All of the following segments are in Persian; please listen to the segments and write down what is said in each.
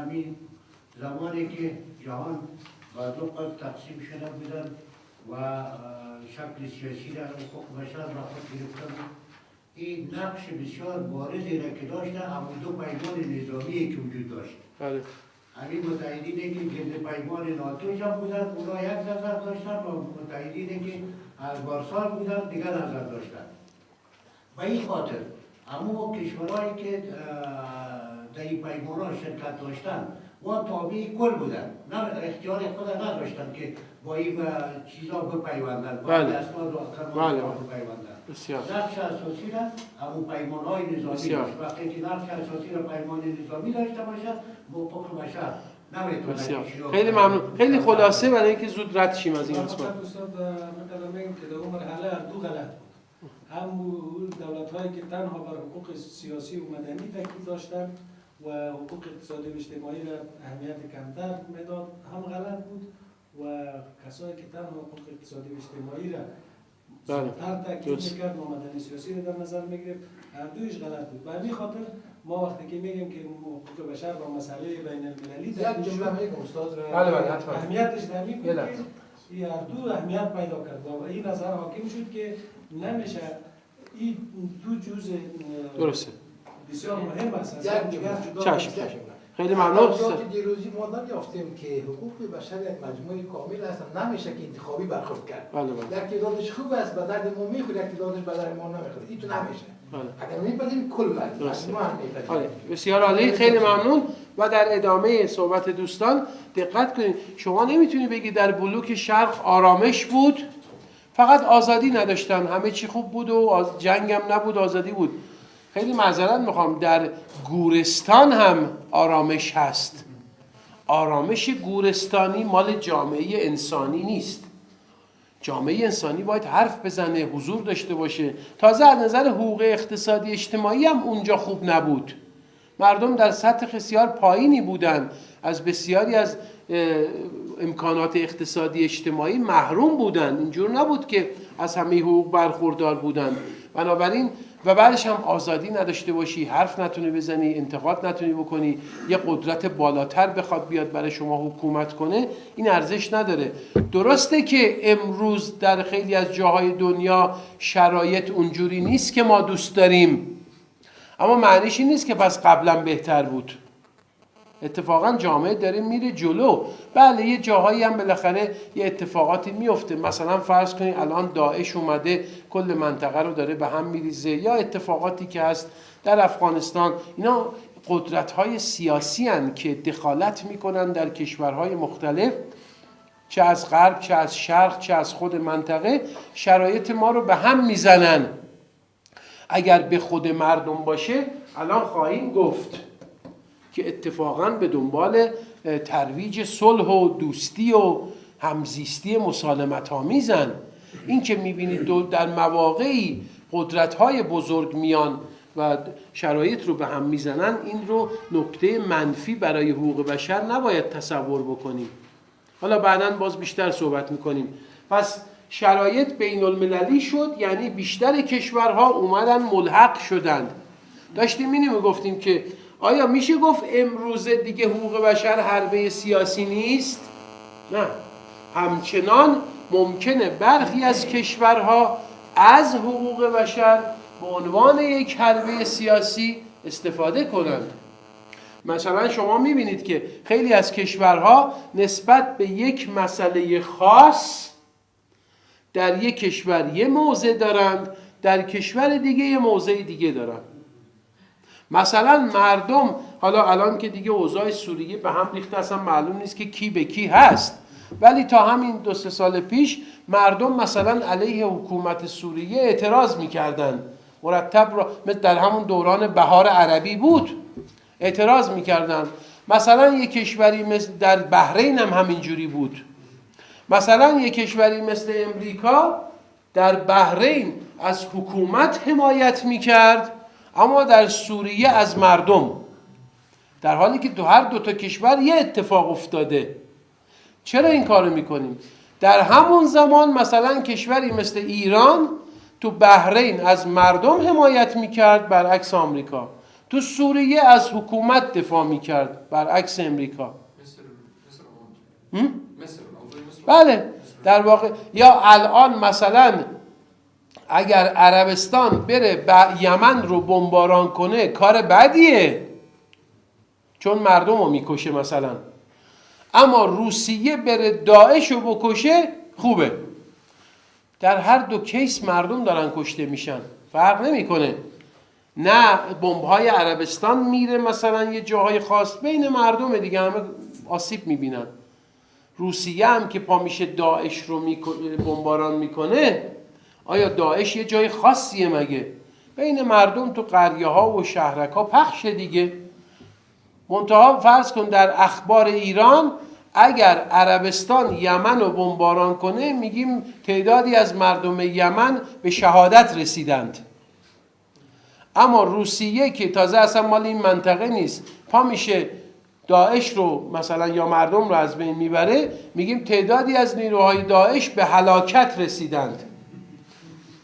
همین زمانی که جهان با دو قسم تقسیم شده بودن و شکل سیاسی را حقوق بشر را خود گرفتن، این نقش بسیار بارزی را که داشته، اما دو پیمان نظامی که وجود داشت. همین متحدینی که گرد پیمان ناتو جمع بودن، اونا یک نظر داشتن و متحدینی که از وارسا بودن دیگر نظر داشتن. به این خاطر اما کشورهایی که در این پیمان ها شرکت داشتن و تابع کل بودن، نه اختیار خود نداشتن که با این چیزا بپیوندن، با این اسناد و قانون بپیوندن. نقش اساسی را همون پیمان های نظامی داشت. وقتی که نقش اساسی را پیمان نظامی داشته باشد، حقوق بشر نمیتونه. خیلی ممنون. خیلی خلاصه برای اینکه زود رد شیم از این قسمت. استاد مثلا میگم که در اون مرحله دو غلط بود. هم دولت‌هایی که تنها بر حقوق سیاسی و مدنی تاکید داشتند و حقوق اقتصادی و اجتماعی را اهمیت کمتر میداد، هم غلط بود و کسایی که تنها حقوق اقتصادی و اجتماعی را زیادتر تاکید میکرد و مدنی سیاسی را در نظر میگرفت، هر دویش غلط بود. به همین خاطر ما وقتی که میگیم که حقوق بشر با مسئله بین المللی یک جمله میگم استاد را اهمیتش در این بود که این هر دو اهمیت پیدا کرد و این نظر حاکم شد که نمیشه این دو جزء درسته بسیار مهم است. چشم. خیلی ممنون. دیروزی ما دریافتیم که حقوق بشر یک مجموعه کامل هستن، نمیشه که انتخابی برخورد کرد. یک تعدادش خوب است، به درد ما میخوره، یک تعدادش به درد ما نمیخوره. این تو نمیشه. اگر میپذیریم کل مجموعه هم میپذیریم. بسیار عالی، خیلی ممنون. و در ادامه صحبت دوستان دقت کنید، شما نمیتونی بگی در بلوک شرق آرامش بود، فقط آزادی نداشتن، همه چی خوب بود و جنگ هم نبود، آزادی بود. خیلی معذرت میخوام، در گورستان هم آرامش هست. آرامش گورستانی مال جامعه انسانی نیست. جامعه انسانی باید حرف بزنه، حضور داشته باشه. تازه از نظر حقوق اقتصادی اجتماعی هم اونجا خوب نبود. مردم در سطح بسیار پایینی بودن، از بسیاری از امکانات اقتصادی اجتماعی محروم بودن. اینجور نبود که از همه حقوق برخوردار بودن. بنابراین و بعدش هم آزادی نداشته باشی، حرف نتونی بزنی، انتقاد نتونی بکنی، یه قدرت بالاتر بخواد بیاد برای شما حکومت کنه، این ارزش نداره. درسته که امروز در خیلی از جاهای دنیا شرایط اونجوری نیست که ما دوست داریم، اما معنیش این نیست که پس قبلا بهتر بود. اتفاقا جامعه داره میره جلو. بله یه جاهایی هم بالاخره یه اتفاقاتی میفته، مثلا فرض کنید الان داعش اومده کل منطقه رو داره به هم میریزه، یا اتفاقاتی که هست در افغانستان. اینا قدرت‌های سیاسی هستند که دخالت میکنن در کشورهای مختلف، چه از غرب چه از شرق چه از خود منطقه، شرایط ما رو به هم میزنن. اگر به خود مردم باشه الان خواهیم گفت که اتفاقاً به دنبال ترویج صلح و دوستی و همزیستی مسالمت آمیزن. این که میبینید در مواقعی قدرت‌های بزرگ میان و شرایط رو به هم میزنن، این رو نکته منفی برای حقوق بشر نباید تصور بکنیم. حالا بعداً باز بیشتر صحبت میکنیم. پس شرایط بین المللی شد، یعنی بیشتر کشورها اومدن ملحق شدند. داشتیم اینو گفتیم که آیا میشه گفت امروز دیگه حقوق بشر حربه سیاسی نیست؟ نه. همچنان ممکنه برخی از کشورها از حقوق بشر به عنوان یک حربه سیاسی استفاده کنند. مثلا شما میبینید که خیلی از کشورها نسبت به یک مسئله خاص در یک کشور یه موضع دارند، در کشور دیگه یه موضع دیگه دارند. مثلا مردم، حالا الان که دیگه اوضاع سوریه به هم ریخته، اصلا معلوم نیست که کی به کی هست، ولی تا همین 2-3 سال پیش مردم مثلا علیه حکومت سوریه اعتراض میکردن، مرتب در همون دوران بهار عربی بود اعتراض میکردن. مثلا یک کشوری مثل در بحرین هم همینجوری بود. مثلا یک کشوری مثل امریکا در بحرین از حکومت حمایت میکرد، اما در سوریه از مردم، در حالی که هر دو تا کشور یه اتفاق افتاده. چرا این کارو میکنیم؟ در همون زمان مثلا کشوری مثل ایران تو بحرین از مردم حمایت میکرد، برعکس آمریکا. تو سوریه از حکومت دفاع میکرد برعکس امریکا. بله در واقع یا الان مثلا اگر عربستان بره یمن رو بمباران کنه کار بدیه چون مردم رو میکشه مثلا، اما روسیه بره داعش رو بکشه خوبه. در هر دو کیس مردم دارن کشته میشن، فرق نمیکنه. نه بمب‌های عربستان میره مثلا یه جاهای خاص، بین مردم دیگه همه آسیب میبینن. روسیه هم که پا میشه داعش رو بمباران میکنه، آیا داعش یه جای خاصیه مگه؟ بین مردم تو قریه ها و شهرک ها پخشه دیگه. منتها فرض کن در اخبار ایران اگر عربستان یمن رو بمباران کنه میگیم تعدادی از مردم یمن به شهادت رسیدند، اما روسیه که تازه اصلا مال این منطقه نیست پا میشه داعش رو مثلا یا مردم رو از بین میبره، میگیم تعدادی از نیروهای داعش به هلاکت رسیدند.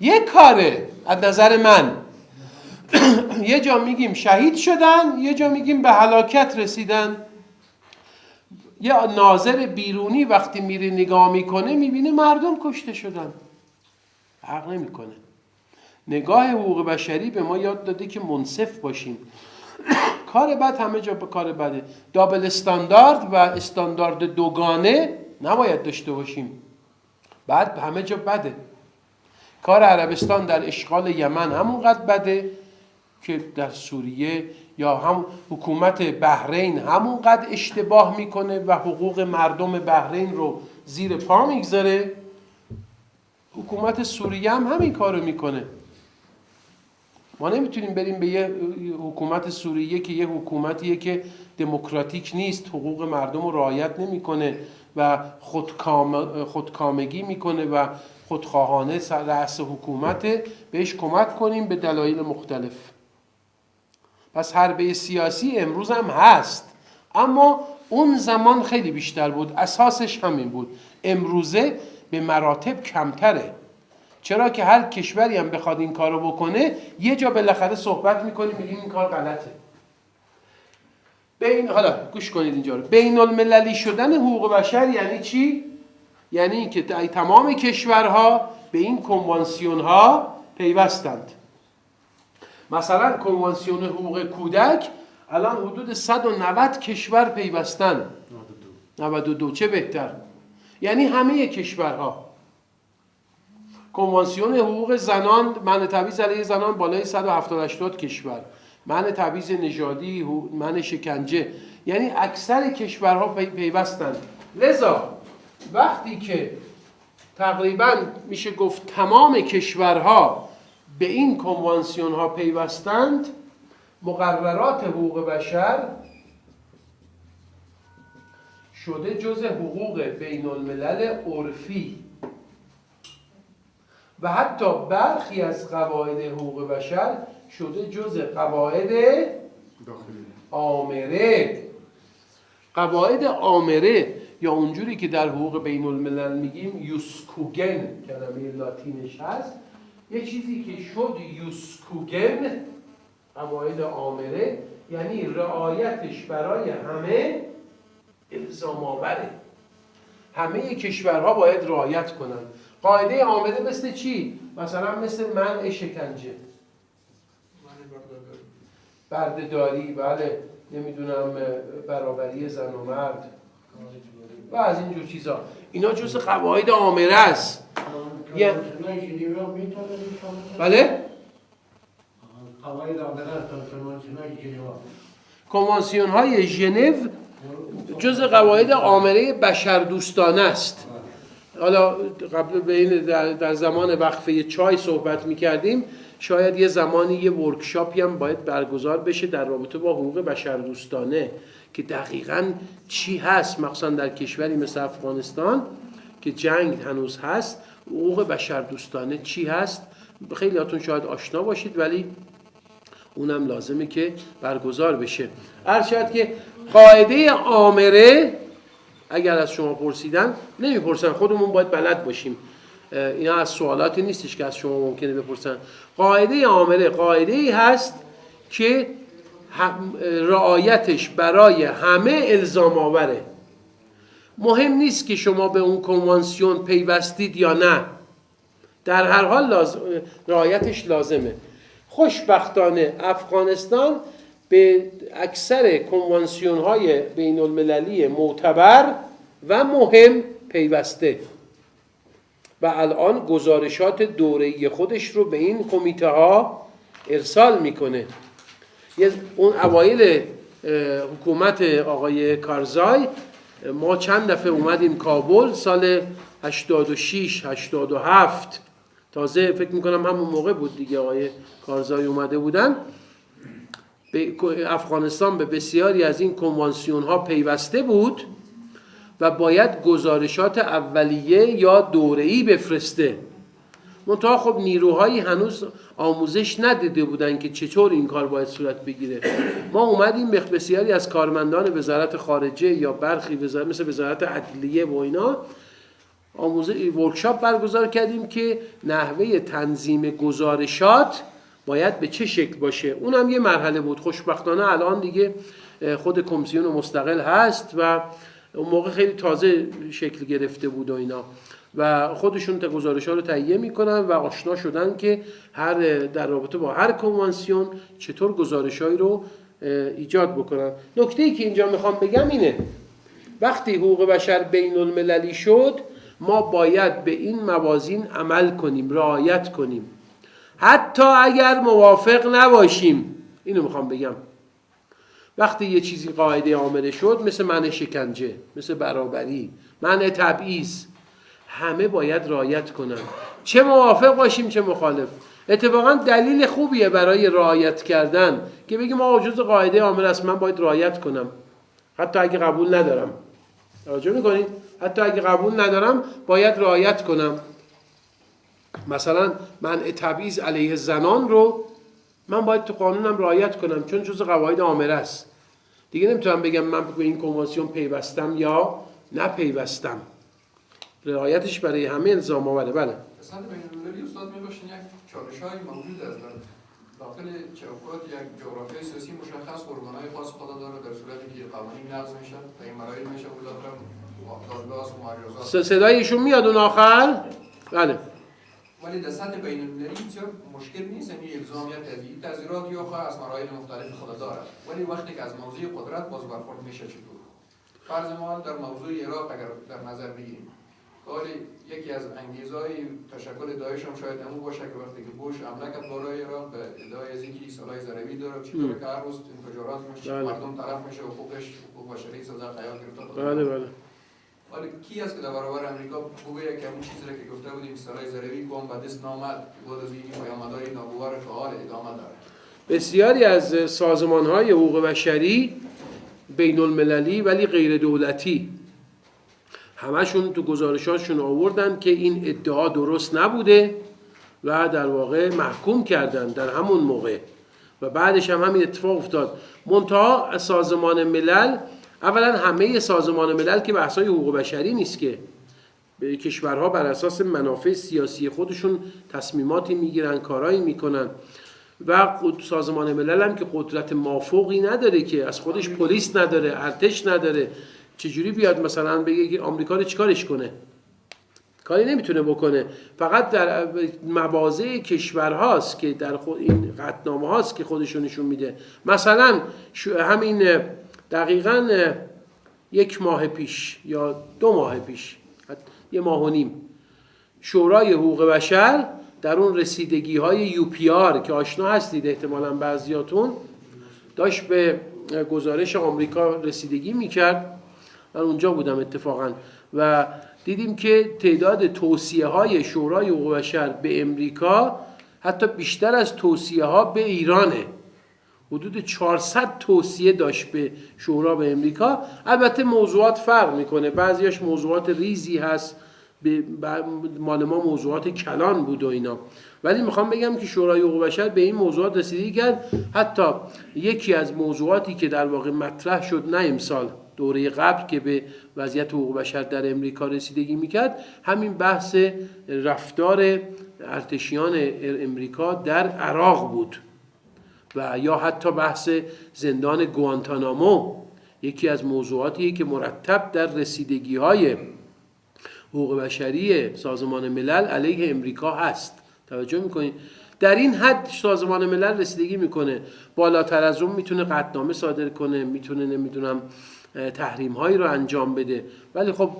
یک کاره از نظر من یه جا میگیم شهید شدن، یه جا میگیم به هلاکت رسیدن. یه ناظر بیرونی وقتی میره نگاه میکنه میبینه مردم کشته شدن، حق نمیکنه. نگاه حقوق بشری به ما یاد داده که منصف باشیم. کار بد همه جا به کار بده. دابل استاندارد و استاندارد دوگانه نباید داشته باشیم. بعد همه جا بده. کار عربستان در اشغال یمن همونقدر بده که در سوریه، یا هم حکومت بحرین همونقدر اشتباه میکنه و حقوق مردم بحرین رو زیر پا میگذاره، حکومت سوریه هم همین کارو میکنه. ما نمیتونیم بریم به یه حکومت سوریه که یه حکومتیه که دموکراتیک نیست، حقوق مردم رو رعایت نمیکنه و خودکامگی میکنه و خودخواهانه رأس حکومت، بهش کمک کنیم به دلایل مختلف. پس حربه سیاسی امروز هم هست، اما اون زمان خیلی بیشتر بود، اساسش همین بود. امروزه به مراتب کمتره، چرا که هر کشوری هم بخواد این کارو بکنه یه جا بالاخره صحبت میکنیم میگیم این کار غلطه. حالا گوش کنید اینجا رو. بین المللی شدن حقوق بشر یعنی چی؟ یعنی اینکه تمام کشورها به این کنوانسیون ها پیوستند. مثلا کنوانسیون حقوق کودک الان حدود 190 کشور پیوستن. 92 چه بهتر. یعنی همه کشورها. کنوانسیون حقوق زنان، منع تبعیض علیه زنان بالای 170 کشور، منع تبعیض نژادی، منع شکنجه، یعنی اکثر کشورها پیوستند. لذا وقتی که تقریبا میشه گفت تمام کشورها به این کنوانسیون ها پیوستند، مقررات حقوق بشر شده جز حقوق بین الملل عرفی و حتی برخی از قواعد حقوق بشر شده جز قواعد آمره. قواعد آمره یا اونجوری که در حقوق بین الملل میگیم یوسکوگن، کلمه لاتینش هست، یه چیزی که شد یوسکوگن، قواعد آمره، یعنی رعایتش برای همه الزام آوره، همه کشورها باید رعایت کنن. قاعده آمره مثل چی؟ مثلا مثل منع شکنجه، بردهداری، بله، نمیدونم برابری زن و مرد و از اینجور چیزا. اینا جز قواعد آمره است. بله؟ قواعد آمره است، کنوانسیون‌های ژنوا. کنوانسیون‌های ژنو جز قواعد آمره بشردوستانه است. حالا قبل در زمان وقفه چای صحبت می‌کردیم، شاید یه زمانی یه ورکشاپی هم باید برگزار بشه در رابطه با حقوق بشردوستانه که دقیقاً چی هست، مخصوصا در کشوری مثل افغانستان که جنگ هنوز هست، حقوق بشردوستانه چی هست. خیلی هاتون شاید آشنا باشید ولی اونم لازمه که برگزار بشه. هر شاید که قاعده آمره اگر از شما پرسیدن، نمیپرسن، خودمون باید بلد باشیم. اینا از سوالاتی نیستش که از شما ممکنه بپرسن. قاعده آمره قاعده ای هست که رعایتش برای همه الزام آوره. مهم نیست که شما به اون کنوانسیون پیوستید یا نه، در هر حال رعایتش لازمه. خوشبختانه افغانستان به اکثر کنوانسیون های بین المللی معتبر و مهم پیوسته و الان گزارشات دوره‌ای خودش رو به این کمیته ها ارسال میکنه. اون اوایل حکومت آقای کارزای ما چند دفعه اومدیم کابل، سال 86 87 تازه فکر میکنم همون موقع بود دیگه آقای کارزای اومده بودن. به افغانستان به بسیاری از این کنوانسیون ها پیوسته بود و باید گزارشات اولیه یا دوره‌ای بفرسته. منتها خب نیروهایی هنوز آموزش ندیده بودن که چطور این کار باید صورت بگیره. ما اومدیم به بسیاری از کارمندان وزارت خارجه یا برخی مثل وزارت عدلیه و اینا ورکشاپ برگزار کردیم که نحوه تنظیم گزارشات باید به چه شکل باشه. اونم یه مرحله بود. خوشبختانه الان دیگه خود کمیسیون مستقل هست و اون موقع خیلی تازه شکل گرفته بود و اینا و خودشون گزارش‌ها رو تهیه میکنن و آشنا شدن که در رابطه با هر کنوانسیون چطور گزارش‌هایی رو ایجاد بکنن. نکته‌ای که اینجا میخوام بگم اینه، وقتی حقوق بشر بین المللی شد ما باید به این موازین عمل کنیم، رعایت کنیم، حتی اگر موافق نباشیم. اینو میخوام بگم. وقتی یه چیزی قاعده عامله شد، مثل منع شکنجه، مثل برابری، منع تبعیض، همه باید رعایت کنن، چه موافق باشیم چه مخالف. اتفاقا دلیل خوبیه برای رعایت کردن که بگیم آقا جزء قاعده عامل است، من باید رعایت کنم حتی اگه قبول ندارم. توجه میکنید؟ حتی اگه قبول ندارم باید رعایت کنم. مثلا منع تبعیض علیه زنان رو من باید تو قانونم رعایت کنم چون جزء قواعد عامله است. دیگه نمیتونم بگم من به این کنوانسیون پیوستم یا نپیوستم. رعایتش برای همه الزام آوره. بله. اصلا بین‌المللی استاد می‌باشین یک چالش‌های موجود است در داخل چوکات یک جغرافیای سیاسی مشخص، ارگان‌های خاص خود داره، در صورتی که قوانین نقض میشن و این مراحل میشه بود دادگاه و مجازات. صدای ایشون میاد اون آخر؟ بله. ولی در سطح بین‌المللی بسیار مشکل نیست، یعنی الزام یا تذیرات یا خواه از مراحل مختلف خود داره، ولی وقتی که از موضوع قدرت باز برخورد میشه چطور؟ فرض ما در موضوع عراق اگر در نظر بگیریم، ولی یکی از انگیزهای تشکل داعش هم شاید همون باشه که وقتی که بوش حمله کرد بالای عراق به ادعای از اینکه ایستگاه ضروری داره، چطوره که هر روز انفجارات میشه، مردم طرف میشه، حقوق بشری سزا قیام گرفته. بله بله. ولی کی است که در برابر امریکا بگه که اون چیزی که گفته بودیم ایستگاه ضروری قوم به دست نامد که بود از این پیامدهای ناگوار فعال ادامه داره؟ بسیاری از سازمان‌های حقوق بشری بین المللی ولی غیر دولتی همشون تو گزارشاتشون آوردن که این ادعا درست نبوده و در واقع محکوم کردن در همون موقع و بعدش هم همین اتفاق افتاد. منتها سازمان ملل، اولا همه سازمان ملل که بحثای حقوق بشری نیست که کشورها بر اساس منافع سیاسی خودشون تصمیماتی میگیرن، کارایی میکنن و سازمان ملل هم که قدرت مافوقی نداره، که از خودش پلیس نداره، ارتش نداره، چجوری بیاد مثلا بگه که آمریکا رو چیکارش کنه؟ کاری نمیتونه بکنه. فقط در مواضع کشورهاست که در این قطعنامه هاست که خودشونشون میده. مثلا همین دقیقاً 1 ماه پیش یا 2 ماه پیش، 1.5 ماه شورای حقوق بشر در اون رسیدگی های UPR که آشنا هستید احتمالاً بعضیاتون، داشت به گزارش آمریکا رسیدگی میکرد. من اونجا بودم اتفاقاً و دیدیم که تعداد توصیه های شورای حقوق بشر به امریکا حتی بیشتر از توصیه ها به ایرانه. حدود 400 توصیه داشت به شورا به امریکا. البته موضوعات فرق میکنه، بعضیاش موضوعات ریزی هست، مال ما موضوعات کلان بود و اینا، ولی میخوام بگم که شورای حقوق بشر به این موضوعات رسیدگی کرد. حتی یکی از موضوعاتی که در واقع مطرح شد نه امسال، دوره قبل که به وضعیت حقوق بشر در امریکا رسیدگی میکرد، همین بحث رفتار ارتشیان امریکا در عراق بود و یا حتی بحث زندان گوانتانامو یکی از موضوعاتیه که مرتب در رسیدگی‌های حقوق بشری سازمان ملل علیه امریکا هست. توجه میکنید؟ در این حد سازمان ملل رسیدگی میکنه، بالاتر از اون میتونه قطعنامه صادر کنه، میتونه نمیدونم تحریم هایی رو انجام بده، ولی خب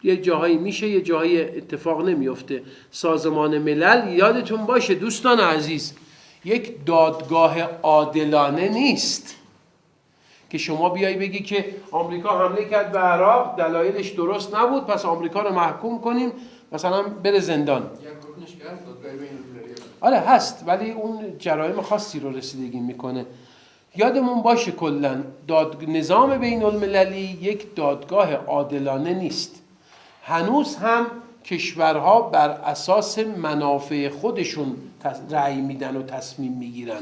یه جاهایی میشه، یه جاهایی اتفاق نمیفته. سازمان ملل یادتون باشه دوستان عزیز یک دادگاه عادلانه نیست که شما بیایی بگی که آمریکا حمله کرد به عراق، دلایلش درست نبود پس آمریکا رو محکوم کنیم مثلا بره زندان. آره هست، ولی اون جرایم خاصی رو رسیدگی میکنه. یادمون باشه کلا نظام بین المللی یک دادگاه عادلانه نیست. هنوز هم کشورها بر اساس منافع خودشون رأی میدن و تصمیم میگیرن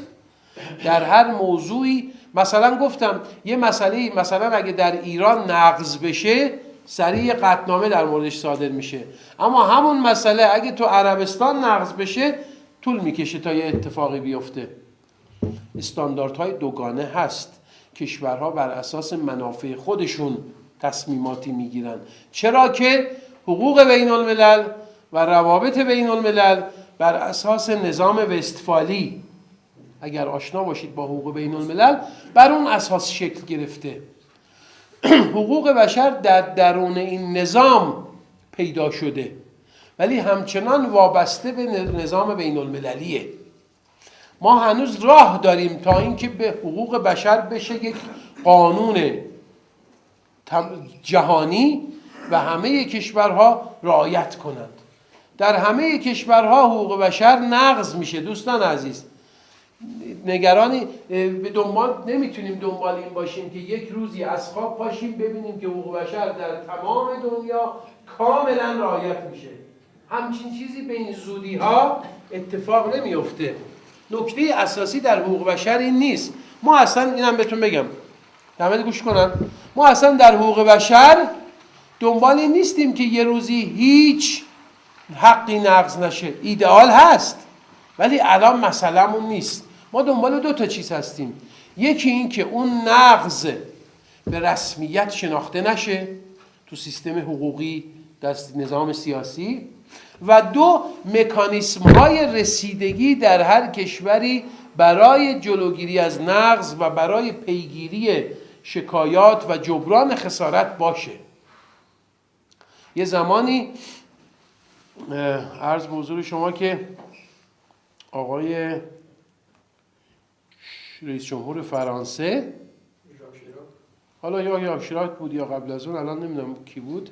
در هر موضوعی. مثلا گفتم یه مسئله، مثلا اگه در ایران نقض بشه سریع قطعنامه در موردش صادر میشه، اما همون مسئله اگه تو عربستان نقض بشه طول میکشه تا یه اتفاقی بیفته. استانداردهای دوگانه هست، کشورها بر اساس منافع خودشون تصمیماتی میگیرن، چرا که حقوق بین الملل و روابط بین الملل بر اساس نظام وستفالی، اگر آشنا باشید با حقوق بین الملل، بر اون اساس شکل گرفته. حقوق بشر در درون این نظام پیدا شده ولی همچنان وابسته به نظام بین المللیه. ما هنوز راه داریم تا اینکه به حقوق بشر بشه یک قانون جهانی و همه کشورها رعایت کنند. در همه کشورها حقوق بشر نقض میشه دوستان عزیز. نگرانی به دنبال نمیتونیم دنبال این باشیم که یک روزی از خواب پاشیم ببینیم که حقوق بشر در تمام دنیا کاملا رعایت میشه. همچین چیزی به این زودی ها اتفاق نمیفته. نکته اساسی در حقوق بشر این نیست. ما اصلا اینم بهتون بگم، همه گوش کنن، ما اصلا در حقوق بشر دنبال این نیستیم که یه روزی هیچ حقی نقض نشه. ایدئال هست ولی الان مسئله‌مون نیست. ما دنبال دو تا چیز هستیم، یکی این که اون نقض به رسمیت شناخته نشه تو سیستم حقوقی در نظام سیاسی، و دو مکانیسم‌های رسیدگی در هر کشوری برای جلوگیری از نقض و برای پیگیری شکایات و جبران خسارت باشه. یه زمانی عرض به حضور شما که آقای رئیس جمهور فرانسه، حالا یا ژاک شیراک بود یا قبل از اون، الان نمیدونم کی بود،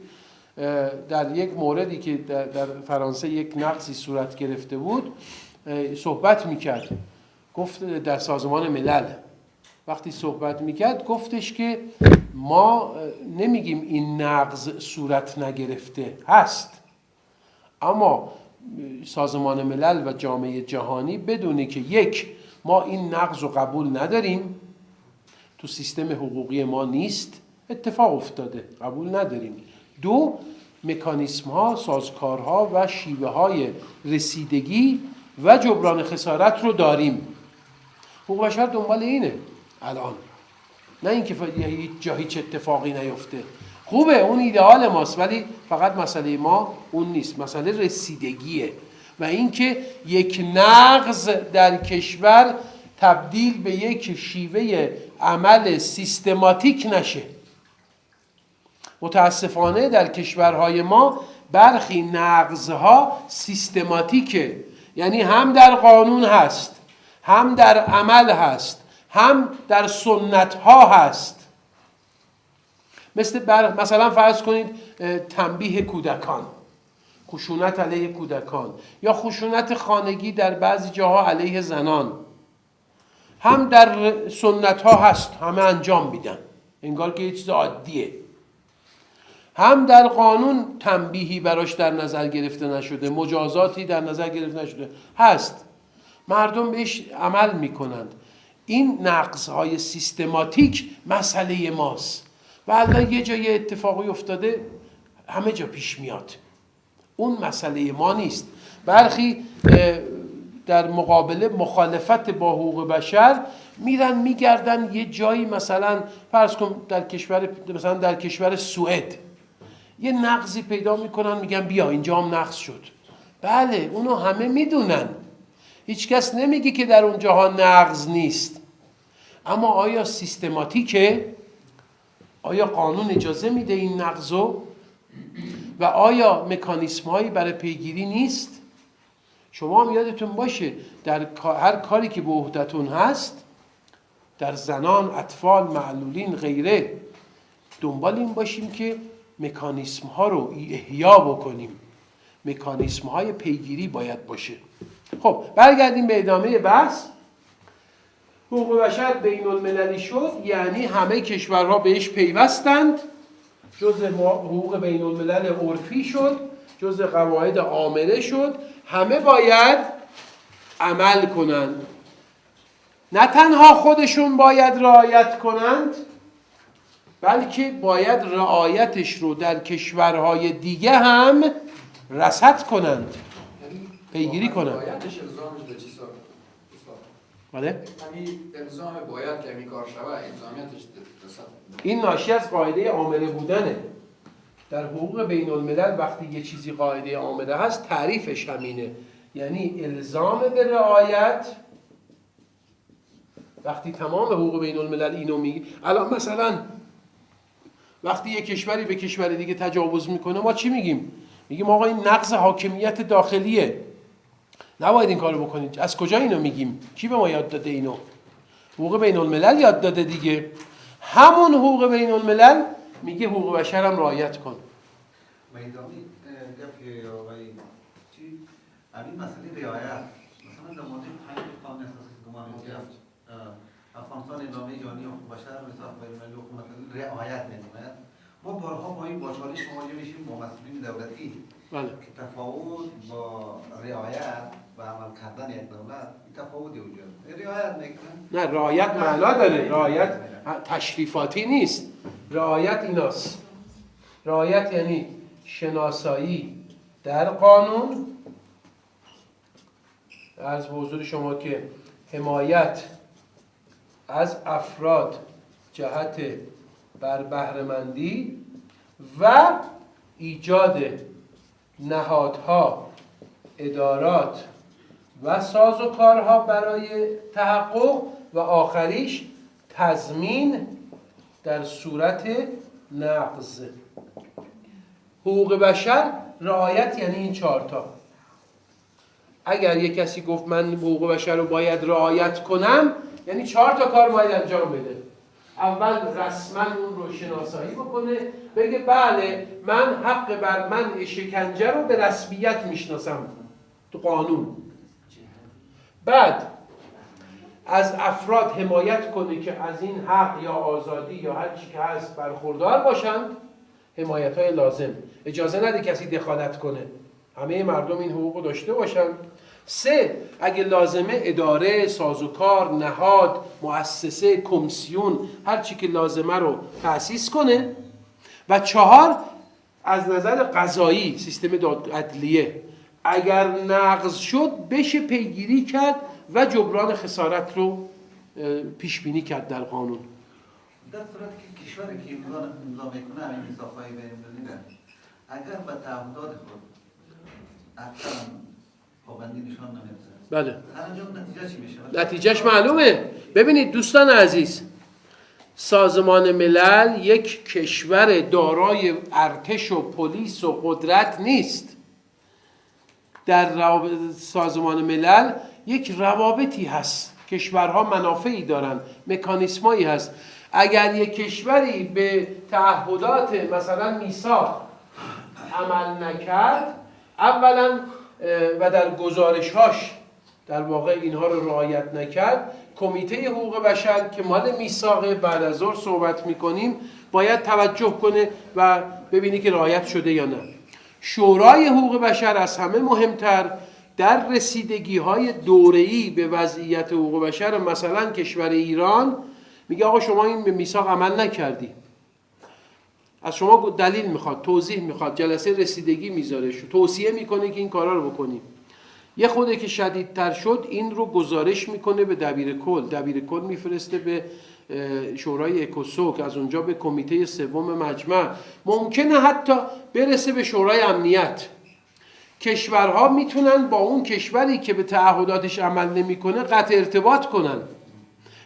در یک موردی که در فرانسه یک نقضی صورت گرفته بود صحبت میکرد. گفت در سازمان ملل وقتی صحبت میکرد گفتش که ما نمیگیم این نقض صورت نگرفته، هست، اما سازمان ملل و جامعه جهانی بدونه که یک، ما این نقض رو قبول نداریم، تو سیستم حقوقی ما نیست، اتفاق افتاده، قبول نداریم. دو، مکانیسم ها، سازکارها و شیوه های رسیدگی و جبران خسارت رو داریم. حقوق بشر دنبال اینه الان، نه اینکه هیچ اتفاقی نیفته. خوبه، اون ایدئال ماست، ولی فقط مسئله ما اون نیست، مسئله رسیدگیه و اینکه یک نقض در کشور تبدیل به یک شیوه عمل سیستماتیک نشه. متاسفانه در کشورهای ما برخی نقضها سیستماتیکه، یعنی هم در قانون هست، هم در عمل هست، هم در سنت ها هست. مثلا فرض کنید تنبیه کودکان، خشونت علیه کودکان، یا خشونت خانگی در بعضی جاها علیه زنان، هم در سنت ها هست، همه انجام میدن انگار که یه چیز عادیه. هم در قانون تنبیهی براش در نظر گرفته نشده، مجازاتی در نظر گرفته نشده، هست، مردم بهش عمل میکنند. این نقض‌های سیستماتیک مسئله ماست و الان یه جای اتفاقی افتاده همه جا پیش میاد، اون مسئله ما نیست. برخی در مقابل مخالفت با حقوق بشر میرن میگردن یه جایی، مثلا فرض کن در کشور سوئد یه نقضی پیدا میکنن، میگن بیا اینجا هم نقض شد. بله اونو همه میدونن، هیچکس نمیگه که در اونجاها نقض نیست، اما آیا سیستماتیکه؟ آیا قانون اجازه میده این نقضو؟ و آیا مکانیسم هایی برای پیگیری نیست؟ شما هم یادتون باشه در هر کاری که به عهدتون هست، در زنان، اطفال، معلولین، غیره، دنبال این باشیم که مکانیسم ها رو احیا بکنیم. مکانیسم های پیگیری باید باشه. خب برگردیم به ادامه بحث. حقوق بشر بین المللی شد، یعنی همه کشورها بهش پیوستند، جزء حقوق بین الملل عرفی شد، جزء قواعد عامله شد، همه باید عمل کنند. نه تنها خودشون باید رعایت کنند، بلکه باید رعایتش رو در کشورهای دیگه هم رصد کنند، پیگیری کنند. رعایتش الزامش به چی سال؟ بله؟ همین الزام باید که این کار شود، الزامیتش رصد. این ناشی از قاعده عامله بودنه. در حقوق بین الملل وقتی یه چیزی قاعده عامله هست، تعریفش همینه، یعنی الزام به رعایت. وقتی تمام حقوق بین الملل اینو میگه، الان مثلا وقتی یه کشوری به کشور دیگه تجاوز میکنه، ما چی میگیم؟ میگیم آقا این نقض حاکمیت داخلیه، نباید این کارو بکنید. از کجا اینو میگیم؟ کی به ما یاد داده اینو؟ حقوق بین الملل یاد داده دیگه. همون حقوق بین الملل میگه حقوق بشر هم رعایت کن. میدانی گفت آقای چی همین مسئله رعایت، مثلا در مورد 5 قانون اساسی گمان می‌کنم افغانستان اعلامیه جهانی حقوق بشر مثلا بین‌المللی حکومت رعایت نمی‌کند. ما بارها با این چالش مواجه میشیم با مسئولین دولتی که تفاوت با رعایت و عمل کردن یک دولت این تفاوتی وجود داره. رعایت میکنن؟ نه، رعایت معنا داره. رعایت تشریفاتی نیست. رعایت ایناست. رعایت یعنی شناسایی در قانون، عرض به حضور شما که حمایت از افراد جهت بر بهره‌مندی و ایجاد نهادها، ادارات و سازوکارها برای تحقق، و آخریش تضمین در صورت نقض. حقوق بشر رعایت یعنی این 4 تا. اگر یک کسی گفت من حقوق بشر رو باید رعایت کنم، یعنی 4 تا کار باید انجام بده. اول رسما اون رو شناسایی بکنه، بگه بله من حق بر منع شکنجه رو به رسمیت میشناسم تو قانون. بعد از افراد حمایت کنه که از این حق یا آزادی یا هر چی که هست برخوردار باشند، حمایت‌های لازم. اجازه نده کسی دخالت کنه، همه مردم این حقوق داشته باشند. 3 اگه لازمه اداره، سازوکار، نهاد، مؤسسه، کمیسیون، هر چی که لازمه رو تأسیس کنه. و 4 از نظر قضایی، سیستم عدلیه، اگر نقض شد بشه پیگیری کرد و جبران خسارت رو پیش بینی کرد در قانون. در صورتی که کشوری که امضا میکنه همین میثاق‌های بین‌المللی اگر به تعهدات خود اصلا پابندی نشان نمیده، بله، هر انجام نتیجه چی میشه؟ نتیجهش معلومه. ببینید دوستان عزیز، سازمان ملل یک کشور دارای ارتش و پلیس و قدرت نیست. در سازمان ملل یک روابطی هست، کشورها منافعی دارن، مکانیسمایی هست. اگر یک کشوری به تعهدات مثلا میثاق عمل نکرد، اولا و در گزارش‌هاش در واقع اینها رو رعایت نکرد، کمیته حقوق بشر که مال میثاق بعد از ظهر صحبت میکنیم باید توجه کنه و ببینی که رعایت شده یا نه. شورای حقوق بشر از همه مهمتر در رسیدگی‌های دوره‌ای به وضعیت حقوق بشر، مثلا کشور ایران میگه آقا شما این به میثاق عمل نکردی، از شما دلیل میخواد، توضیح میخواد، جلسه رسیدگی میذاره، توصیه میکنه که این کارا رو بکنی. یه خوده که شدیدتر شد این رو گزارش میکنه به دبیر کل میفرسته به شورای اکوسوک، از اونجا به کمیته سوم مجمع، ممکنه حتی برسه به شورای امنیت. کشورها میتونن با اون کشوری که به تعهداتش عمل نمیکنه قطع ارتباط کنن.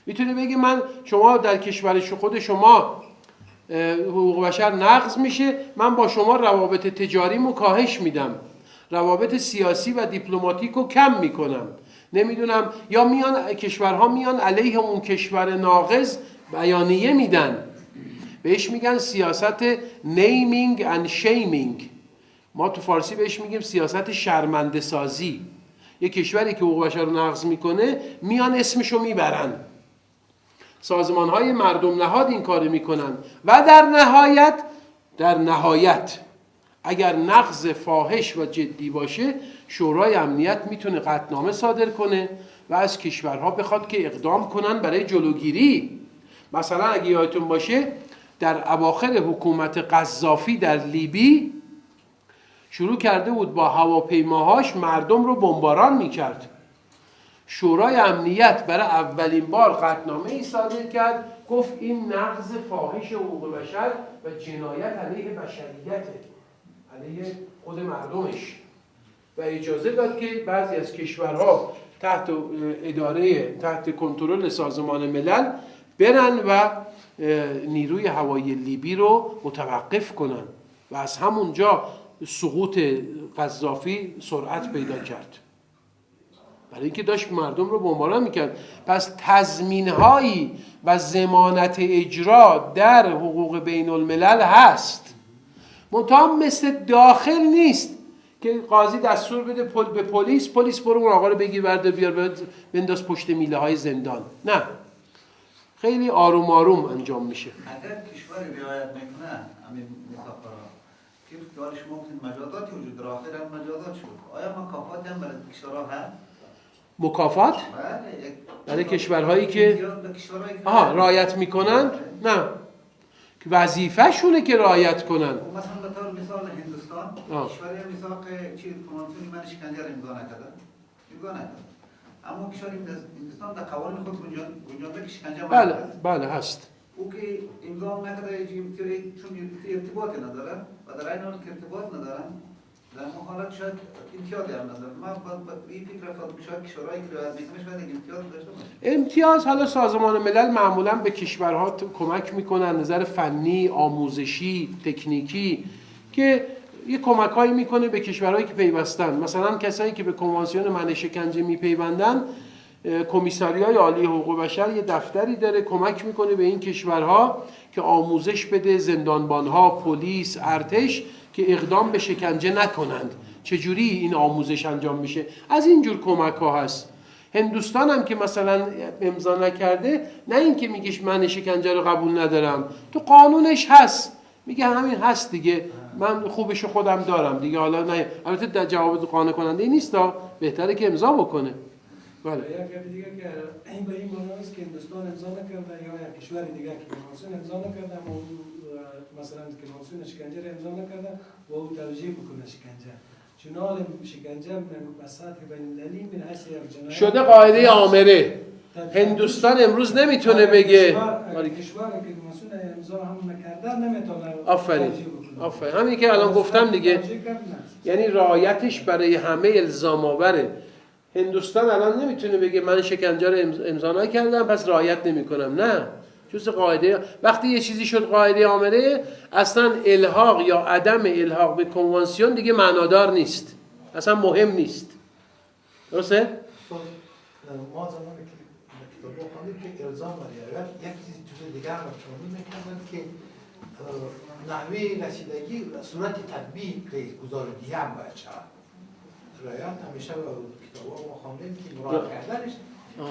میتونه بگه من شما در کشور خود شما حقوق بشر نقض میشه، من با شما روابط تجاریمو کاهش میدم، روابط سیاسی و دیپلماتیکو کم میکنم. نمیدونم، یا میان کشورها میان علیه اون کشور ناقض بیانیه میدن، بهش میگن سیاست نیمینگ اند شیمینگ. ما تو فارسی بهش میگیم سیاست شرمنده سازی. یه کشوری که حقوق بشر رو نقض میکنه میان اسمشو میبرن. سازمانهای مردم نهاد این کارو میکنن و در نهایت اگر نقض فاحش و جدی باشه شورای امنیت میتونه قطعنامه صادر کنه و از کشورها بخواد که اقدام کنن برای جلوگیری. مثلا اگه یادتون باشه در اواخر حکومت قذافی در لیبی شروع کرده بود با هواپیماهاش مردم رو بمباران میکرد. شورای امنیت برای اولین بار قطعنامه ای صادر کرد، گفت این نقض فاحش حقوق بشر و جنایت علیه بشریته، علیه خود مردمش، و اجازه داد که بعضی از کشورها تحت کنترل سازمان ملل برن و نیروی هوایی لیبی رو متوقف کنن و از همونجا سقوط قذافی سرعت پیدا کرد، برای اینکه داشت مردم رو بمباران میکرد. پس تضمین‌هایی و ضمانت اجرا در حقوق بین الملل هست، منتها مثل داخل نیست که قاضی دستور بده به پلیس برو اون آقا رو بگیر برده بیار بنداز پشت میله های زندان. نه، خیلی آروم آروم انجام میشه. اگر کشوری رعایت میکنه همین مسافرها که دارش ممکن مجازاتی وجود داره، آخر هم مجازات شد، آیا مکافاتی هم برای کشورها هست؟ مکافات برای کشورهایی که رعایت میکنن؟ نه، وظیفه شونه که رعایت کنن. مثلا به طور مثال هندوستان کشوری میثاق کنوانسیون من شکنجه را امضا نکرده، اما کشور هندوستان در قوانین خود گنجانده که شکنجه بله هست. او که امضا نکرده چون ارتباطی نداره و در این حال که ارتباط ندارن در حالت شاید امتیازی هم نداره. من این فکر رفتم شاید کشورهایی که رعایت میکنه شاید امتیاز داشته باشه. امتیاز حالا سازمان ملل معمولا به کشورها کمک میکنن، نظر فنی، آموزشی، تکنیکی، که یه کمکایی میکنه به کشورهایی که پیوستن. مثلا کسایی که به کنوانسیون منع شکنجه میپیوندن، کمیساریای عالی حقوق بشر یه دفتری داره کمک میکنه به این کشورها که آموزش بده زندانبانها، پلیس، ارتش که اقدام به شکنجه نکنند. چجوری این آموزش انجام میشه؟ از اینجور کمک ها هست. هندوستان هم که مثلا امضا نکرده، نه اینکه میگیش من شکنجه رو قبول ندارم، تو قانونش هست، میگه همین هست دیگه، من خوبشو خودم دارم دیگه. حالا نه، البته در جواب قانع کننده ای نیست، بهتره که امضا بکنه. بله. یک گپ دیگه که این به این معنی است که هندوستان امضا نکرده یا یک کشور دیگه که کنوانسیون امضا نکرده، مثلا کنوانسیون شکنجه را امضا نکرده و او توجیه بکنه شکنجه، چون حال شکنجه به سطح بین‌المللی من حیث یک جنایت شده قاعده عامره. هندوستان امروز نمیتونه بگه کشور که کنوانسیون امضا هم نکرده نمیتونه. آفرین. همین که الان گفتم دیگه، یعنی رعایتش برای همه الزام آوره. هندوستان الان نمیتونه بگه من شکنجه رو امضا نکردم پس رعایت نمیکنم. نه، جز قاعده. وقتی یه چیزی شد قاعده عامره، اصلا الحاق یا عدم الحاق به کنوانسیون دیگه معنادار نیست، اصلا مهم نیست. درسته؟ ما زمانی که کتاب خوندیم که الزام و رعایت یک چیز دیگر رو شامل می‌کردن که نحوه رسیدگی و صورت تطبیق گزارش‌دهی هم باید شود. رعایت همیشه کتاب‌ها ما خوندیم که مراد کردنش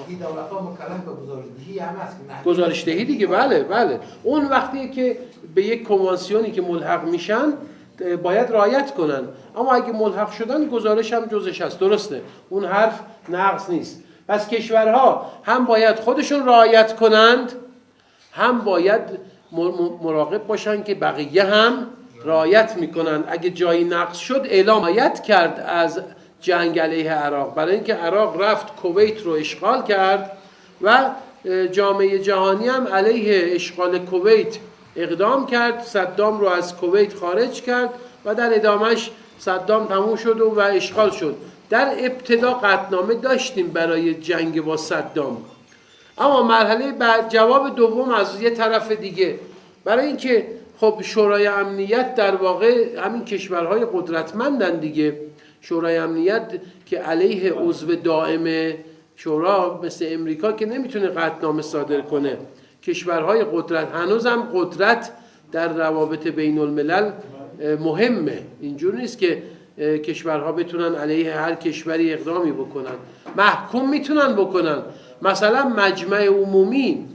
این دولت‌ها مکلف به گزارش‌دهی هم هست. گزارش‌دهی دیگه، بله. اون وقتی که به یک کنوانسیونی که ملحق میشن باید رعایت کنن، اما اگه ملحق شدن گزارش هم جزش هست. درسته، اون حرف نقص نیست. پس کشورها هم باید خودشون رعایت کنند، هم باید مراقب باشن که بقیه هم رعایت میکنن. اگه جایی نقص شد اعلام رعایت کرد از جنگ علیه عراق، برای اینکه عراق رفت کویت رو اشغال کرد و جامعه جهانی هم علیه اشغال کویت اقدام کرد، صدام رو از کویت خارج کرد و در ادامهش صدام تموم شد و اشغال شد. در ابتدا قطعنامه داشتیم برای جنگ با صدام، اما مرحله بعد جواب دوم از یه طرف دیگه، برای اینکه خب شورای امنیت در واقع همین کشورهای قدرتمندن دیگه. شورای امنیت که علیه عضو دائم شورا مثل امریکا که نمیتونه قطعنامه صادر کنه. کشورهای قدرت هنوزم قدرت در روابط بین الملل مهمه، اینجور نیست که کشورها بتونن علیه هر کشوری اقدامی بکنن، محکوم میتونن بکنن. مثلا مجمع عمومی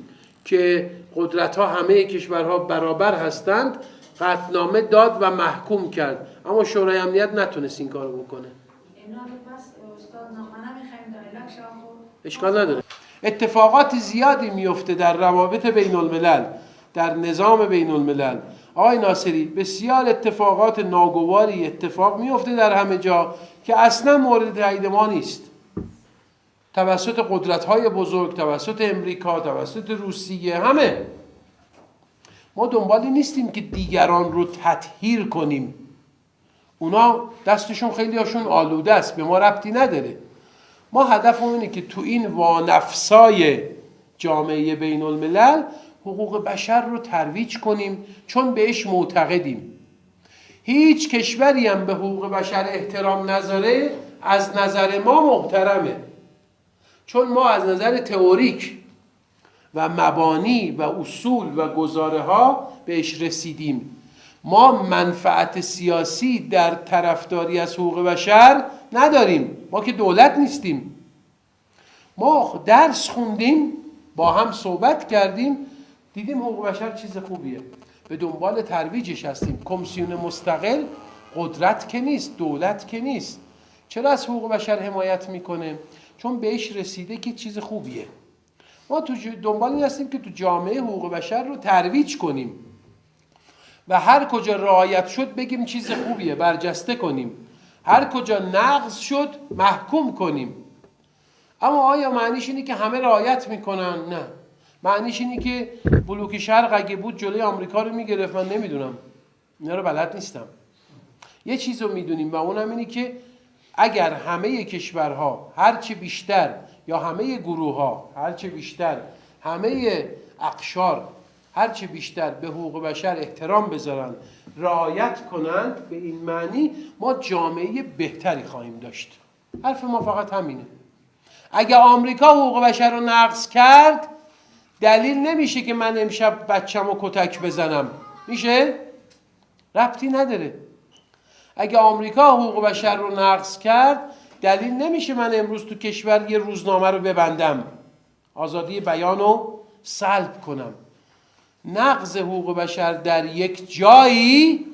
که قدرت ها همه کشورها برابر هستند قطعنامه داد و محکوم کرد، اما شورای امنیت نتونست این کارو بکنه. اشکال نداره. اتفاقات زیادی میفته در روابط بین الملل، در نظام بین الملل. آقای ناصری، بسیار اتفاقات ناگواری اتفاق میفته در همه جا که اصلا مورد تایید ما نیست، توسط قدرت‌های بزرگ، توسط امریکا، توسط روسیه، همه. ما دنبالی نیستیم که دیگران رو تطهیر کنیم، اونا دستشون خیلی هاشون آلوده است، به ما ربطی نداره. ما هدفمون اینه که تو این وانفسای جامعه بین الملل حقوق بشر رو ترویج کنیم، چون بهش معتقدیم. هیچ کشوری هم به حقوق بشر احترام نذاره از نظر ما محترمه، چون ما از نظر تئوریک و مبانی و اصول و گزاره ها بهش رسیدیم. ما منفعت سیاسی در طرفداری از حقوق بشر نداریم، ما که دولت نیستیم. ما درس خوندیم، با هم صحبت کردیم، دیدیم حقوق بشر چیز خوبیه، به دنبال ترویجش هستیم. کمیسیون مستقل قدرت که نیست، دولت که نیست. چرا از حقوق بشر حمایت میکنه؟ چون بهش رسیده که چیز خوبیه. ما تو دنبال این هستیم که تو جامعه حقوق بشر رو ترویج کنیم و هر کجا رعایت شد بگیم چیز خوبیه، برجسته کنیم، هر کجا نقض شد محکوم کنیم. اما آیا معنیش اینه که همه رعایت میکنن؟ نه. معنیش اینه که بلوک شرق اگه بود جلوی آمریکا رو میگرفت؟ من نمیدونم، اینا رو بلد نیستم. یه چیز رو میدونیم و اونم اینه که اگر همه کشورها هرچه بیشتر، یا همه گروه‌ها هرچه بیشتر، همه اقشار هرچه بیشتر به حقوق بشر احترام بذارن، رعایت کنند، به این معنی ما جامعه بهتری خواهیم داشت. حرف ما فقط همینه. اگه آمریکا حقوق بشر رو نقض کرد، دلیل نمیشه که من امشب بچه‌مو کتک بزنم. میشه؟ ربطی نداره. اگه آمریکا حقوق بشر رو نقض کرد، دلیل نمیشه من امروز تو کشور یه روزنامه رو ببندم، آزادی بیان رو سلب کنم. نقض حقوق بشر در یک جایی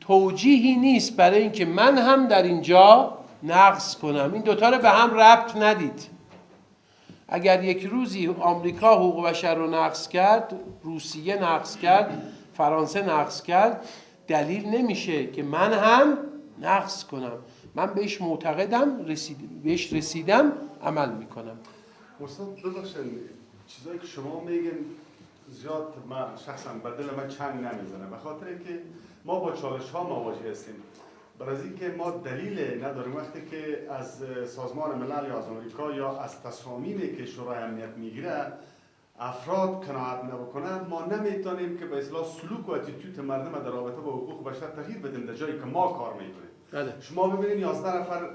توجیهی نیست برای اینکه من هم در اینجا نقض کنم. این دوتا رو به هم ربط ندید. اگر یک روزی آمریکا حقوق بشر رو نقض کرد، روسیه نقض کرد، فرانسه نقض کرد، دلیل نمیشه که من هم نقض کنم. من بهش معتقدم، بهش رسیدم، عمل میکنم. استاد ببخشید، چیزایی که شما میگن زیاد من شخصا به دل من چنگ نمیزنه، به خاطر که ما با چالش ها مواجه هستیم. برای اینکه ما دلیل نداریم وقتی که از سازمان ملل یا از آمریکا یا از تصامیمی که شورای امنیت میگیره افراد قناعت نبکنن، ما نمیتونیم که به اصطلاح سلوک و اتیتود مردم در رابطه با حقوق بشر تغییر بدیم در جایی که ما کار میکنیم. بله. شما ببینید 11 نفر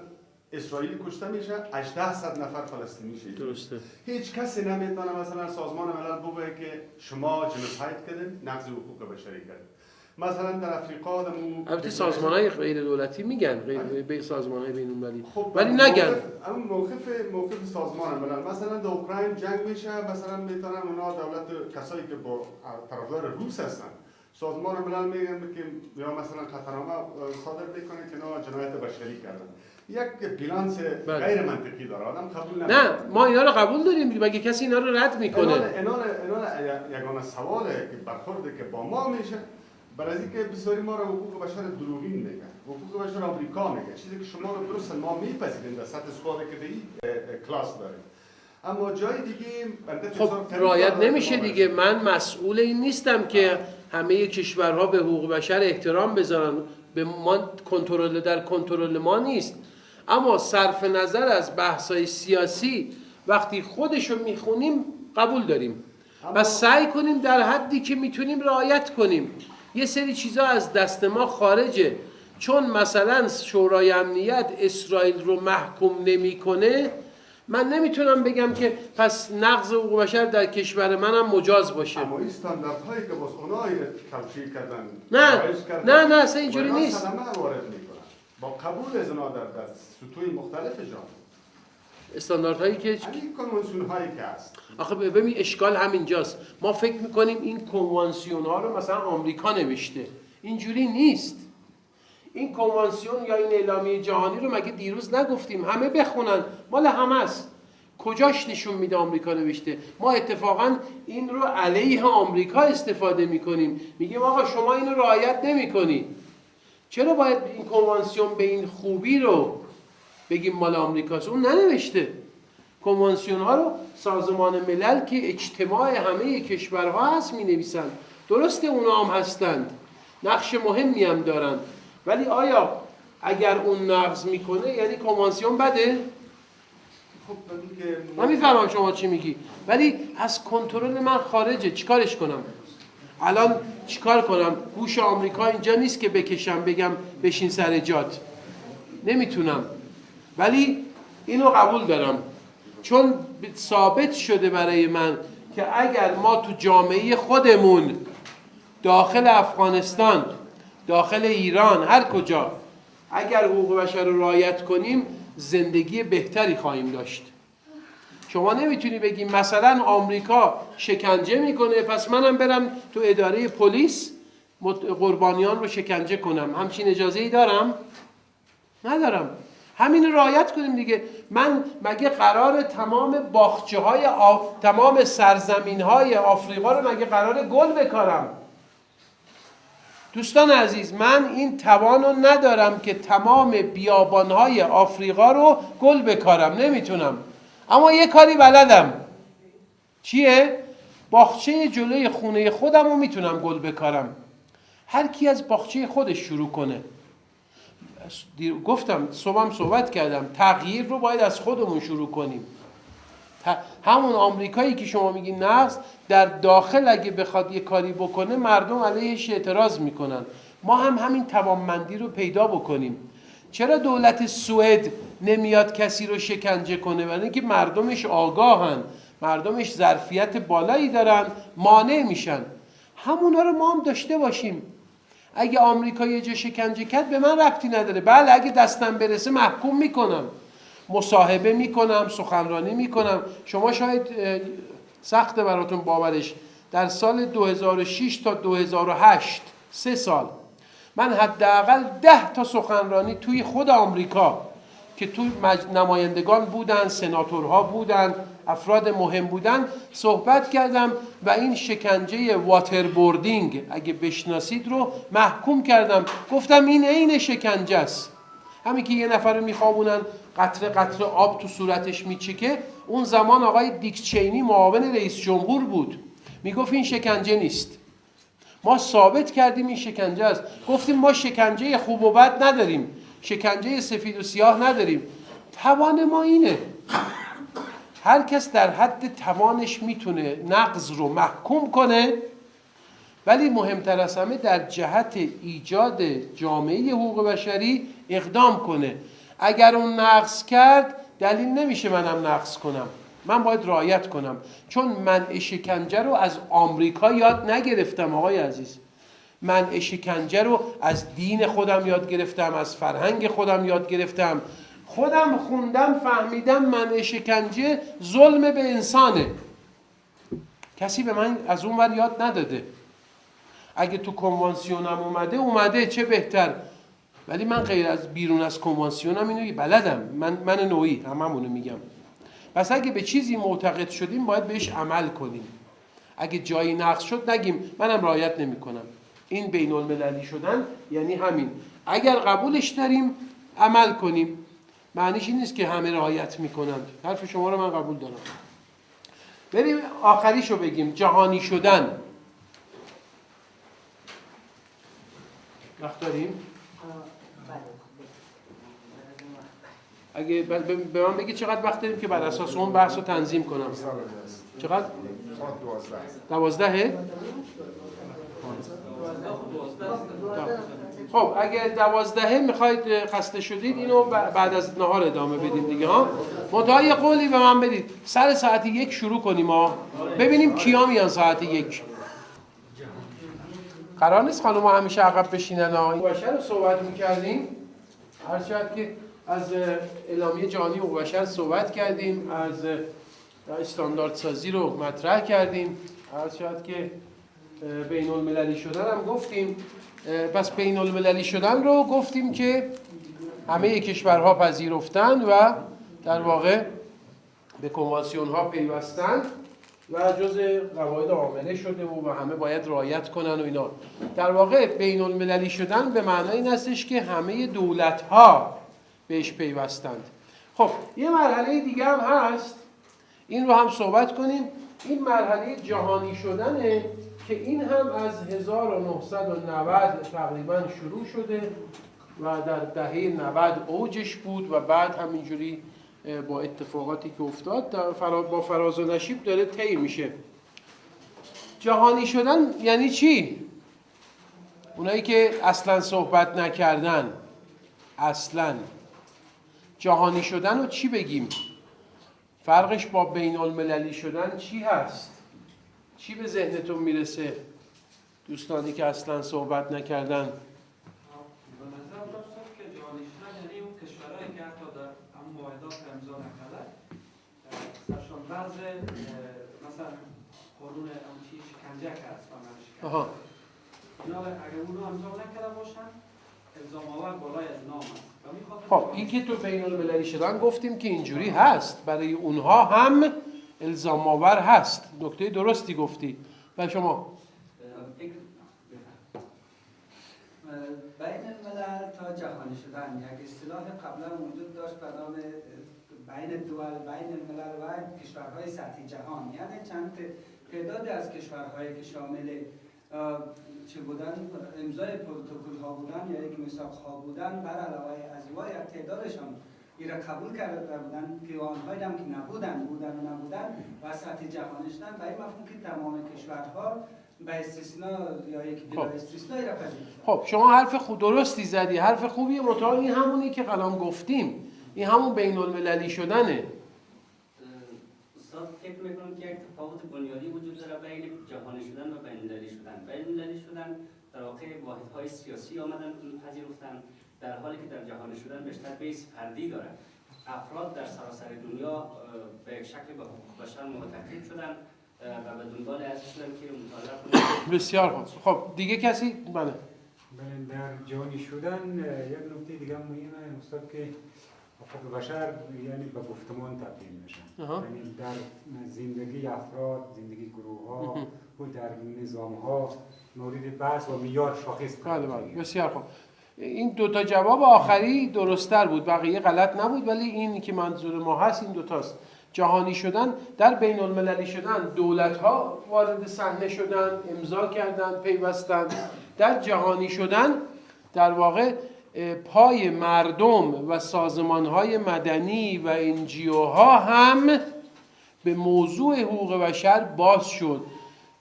اسرائیلی کشته میشه، 1800 نفر فلسطینی شهید. درسته. هیچ کسی نمیتونه مثلا سازمان ملل بگه که شما جنوساید کردین، نقض حقوق بشری کردین. مثلا در افریقا البته سازمان‌های غیر دولتی میگن، غیر سازمان‌های بین‌المللی، خب ولی نگن. اون موقف سازمان ملل مثلا در اوکراین جنگ میشه، مثلا میتونن اونا دولت کسایی که با طرفدار روس هستن، سازمان ملل میگن که یا مثلا خطرنامه صادر میکنه که اینا جنایت بشری کردن. یک بیلانس غیر منطقی داره، آدم قبول نمیکنه. نه، ما اینا رو قبول داریم، مگه کسی اینا رو رد میکنه؟ اینا یگانه سواله که برخورده که با ما میشه برای اینکه بسیاری ما رو حقوق بشر دروغین میگن، حقوق بشر آمریکا میگه، چیزی که شما رو درست ما میپذیریم در سطح سوالی که به این کلاس داریم. اما جای دیگه خب رعایت نمیشه دیگه. من مسئول این نیستم که همه کشورها به حقوق بشر احترام بذارن، به ما کنترل ما نیست. اما صرف نظر از بحث‌های سیاسی وقتی خودشو میخونیم قبول داریم و سعی کنیم در حدی که میتونیم رعایت کنیم. یه سری چیزا از دست ما خارجه، چون مثلا شورای امنیت اسرائیل رو محکوم نمیکنه، من نمیتونم بگم که پس نقض حقوق بشر در کشور منم مجاز باشه. اما این استانداردهایی که باز اونایی تلفیق کردن نه اصلا اینجوری نیست. با قبول از اونا در سطوح مختلف جامعه، استانداردهایی که این کنوانسیون هایی که هست. آخه ببین اشکال همینجاست. ما فکر میکنیم این کنوانسیون ها رو مثلا آمریکا نوشته. اینجوری نیست. این کنوانسیون یا این اعلامیه جهانی رو مگه دیروز نگفتیم همه بخونن؟ مال همه است. کجاش نشون میده آمریکا نوشته؟ ما اتفاقا این رو علیه آمریکا استفاده میکنیم، میگیم آقا شما اینو رعایت نمیکنید. چرا باید این کنوانسیون به این خوبی رو بگیم مال آمریکاست؟ اون ننوشته. کنوانسیون ها رو سازمان ملل که اجتماع همه کشورها هست می نویسن. درسته اونا هم هستند، نقش مهمی هم دارن، ولی آیا اگر اون نقض میکنه یعنی کنوانسیون بده؟ خب من میفهمم شما چی میگی، ولی از کنترل من خارجه. چیکارش کنم؟ الان چیکار کنم؟ گوش آمریکا اینجا نیست که بکشم بگم بشین سر جات. نمیتونم، ولی اینو قبول دارم، چون ثابت شده برای من که اگر ما تو جامعه خودمون، داخل افغانستان، داخل ایران، هر کجا، اگر حقوق بشر رو رعایت کنیم زندگی بهتری خواهیم داشت. شما نمیتونی بگی مثلا آمریکا شکنجه میکنه پس منم برم تو اداره پلیس قربانیان رو شکنجه کنم. همچین اجازه‌ای دارم؟ ندارم. همین رعایت کنیم دیگه. من مگه قرار تمام باغچه‌های تمام سرزمین‌های آفریقا رو مگه قرار گل بکارم؟ دوستان عزیز، من این توانو ندارم که تمام بیابان‌های آفریقا رو گل بکارم، نمیتونم. اما یه کاری بلدم. چیه؟ باغچه جلوی خونه خودم رو میتونم گل بکارم. هر کی از باغچه خودش شروع کنه. گفتم صبحم صحبت کردم، تغییر رو باید از خودمون شروع کنیم. همون آمریکایی که شما میگی نقض، در داخل اگه بخواد یه کاری بکنه مردم علیهش اعتراض میکنن. ما هم همین توانمندی رو پیدا بکنیم. چرا دولت سوئد نمیاد کسی رو شکنجه کنه؟ برای اینکه مردمش آگاهن، مردمش ظرفیت بالایی دارن، مانع میشن. همونا رو ما هم داشته باشیم. اگه آمریکا یه جا شکنجه کرد به من ربطی نداره. بله اگه دستم برسه محکوم میکنم، مصاحبه میکنم، سخنرانی میکنم. شما شاید سخته براتون باورش، در سال 2006 تا 2008 3 سال من حداقل 10 تا سخنرانی توی خود آمریکا که توی نمایندگان بودن، سناتورها بودن، افراد مهم بودن، صحبت کردم و این شکنجه واتربوردینگ اگه بشناسید رو محکوم کردم. گفتم این عین شکنجه است. همین که یه نفر رو میخوابونن قطره قطره آب تو صورتش میچکه. اون زمان آقای دیک چینی معاون رئیس جمهور بود، میگفت این شکنجه نیست. ما ثابت کردیم این شکنجه است. گفتیم ما شکنجه خوب و بد نداریم، شکنجه سفید و سیاه نداریم. توان ما اینه. هر کس در حد توانش میتونه نقض رو محکوم کنه، ولی مهمتر از همه در جهت ایجاد جامعه حقوق بشری اقدام کنه. اگر اون نقض کرد دلیل نمیشه منم نقض کنم. من باید رعایت کنم، چون منع شکنجه رو از آمریکا یاد نگرفتم آقای عزیز. منع شکنجه رو از دین خودم یاد گرفتم، از فرهنگ خودم یاد گرفتم. خودم خوندم فهمیدم منع شکنجه ظلم به انسانه. کسی به من از اون ور یاد نداده. اگه تو کنوانسیونم اومده چه بهتر. ولی من غیر از بیرون از کنوانسیونم اینو بلدم. من نوعی هممونو میگم. پس اگه به چیزی معتقد شدیم باید بهش عمل کنیم. اگه جایی نقض شد نگیم منم رعایت نمی‌کنم. این بین المللی شدن یعنی همین. اگر قبولش داریم عمل کنیم، معنیش این نیست که همه رعایت میکنند. حرف شما رو من قبول دارم. بریم آخریشو بگیم، جهانی شدن. وقت داریم؟ اگه به من بگید چقدر وقت داریم که بر اساس اون بحث رو تنظیم کنم. چقدر؟ 12. خب اگه 12 میخواید خسته شدید اینو بعد از نهار ادامه بدیم دیگه ها. منتها یه قولی به من بدید سر ساعت 1 شروع کنیم ها، ببینیم کیا میان ساعت 1. قرار نیست خانم ها همیشه عقب بشینن ها. این بشر رو صحبت میکردیم، هرچند که از اعلامیه جهانی حقوق بشر صحبت کردیم، از استانداردسازی رو مطرح کردیم، هرچند که بین المللی شدن هم گفتیم. پس بین المللی شدن رو گفتیم که همه کشورها پذیرفتن و در واقع به کنوانسیون ها پیوستن و جز قواعد عامله شده و همه باید رعایت کنن و اینا. در واقع بین المللی شدن به معنای این هستش که همه دولت ها بهش پیوستند. خب یه مرحله دیگه هم هست، این رو هم صحبت کنیم. این مرحله جهانی شدنه که این هم از 1990 تقریبا شروع شده و در دهه 90 اوجش بود و بعد همینجوری با اتفاقاتی که افتاد با فراز و نشیب داره طی میشه. جهانی شدن یعنی چی؟ اونایی که اصلا صحبت نکردن، اصلا جهانی شدن رو چی بگیم؟ فرقش با بین المللی شدن چی هست؟ چی به ذهنتون میرسه دوستانی که اصلا صحبت نکردن؟ به نظر داشتم که جهانی شدن یعنی اون کشورهایی که حتی در اون معاهدات امضا نکردن، سرشان بعض مثلا قانون چی شکنجه که هست آها. اینا اگر اونو امضا نکرده باشن الزام آور بالای از نام است. خب این که تو بین المللی شدن گفتیم که اینجوری هست، برای اونها هم الزام آور هست. نکته درستی گفتی. و شما بین الملل تا جهانی شدن یک اصطلاح قبلا وجود داشت به نام بین الدول، بین الملل و کشورهای سطح جهان، یعنی چند تعدادی از کشورهایی که شامل چه بودن امضای پروتکل ها بودن یا یک میثاق ها بودن، بر علاوه از یک تعدادشان ایرا قبول کرده بودن که آنهایی هم که نبودن و نبودن و سطح جهانی شدن، به این مفهوم که تمام کشورها به استثناء یا یک بلا استثناء ایرا پذیرفتند. خب شما حرف خوب درستی زدی، حرف خوبیه، مطابق این همونی که قلم گفتیم، این همون بین المللی شدنه. استاد فکر میکنم که یک تفاوت بنیادی وجود داره بین جهانی شدن و بین المللی شدن. بین المللی شدن در واقع واحدهای سیاسی آمدن پذیرفتن، در حالی که در جهانی شدن بیشتر بیس فردی داره. افراد در سراسر دنیا به یک شکل به حقوق بشر معتقد شدن و به دنبال ازش شدن که مطالعه کنند. بسیار خوب. خب دیگه کسی؟ بله. در جهانی شدن یک نکته دیگه مهمه استاد که حقوق بشر یعنی به گفتمان تبدیل میشن. یعنی در زندگی افراد، زندگی گروه ها و در نظام ها مورد بحث و معیار شاخص. بله بسیار خوب. این دوتا جواب آخری درست‌تر بود، بقیه غلط نبود، ولی این که منظور ما هست این دوتاست. جهانی شدن، در بین المللی شدن دولت‌ها وارد صحنه شدن، امضا کردن، پیوستن. در جهانی شدن در واقع پای مردم و سازمان‌های مدنی و NGO‌ها هم به موضوع حقوق بشر باز شد.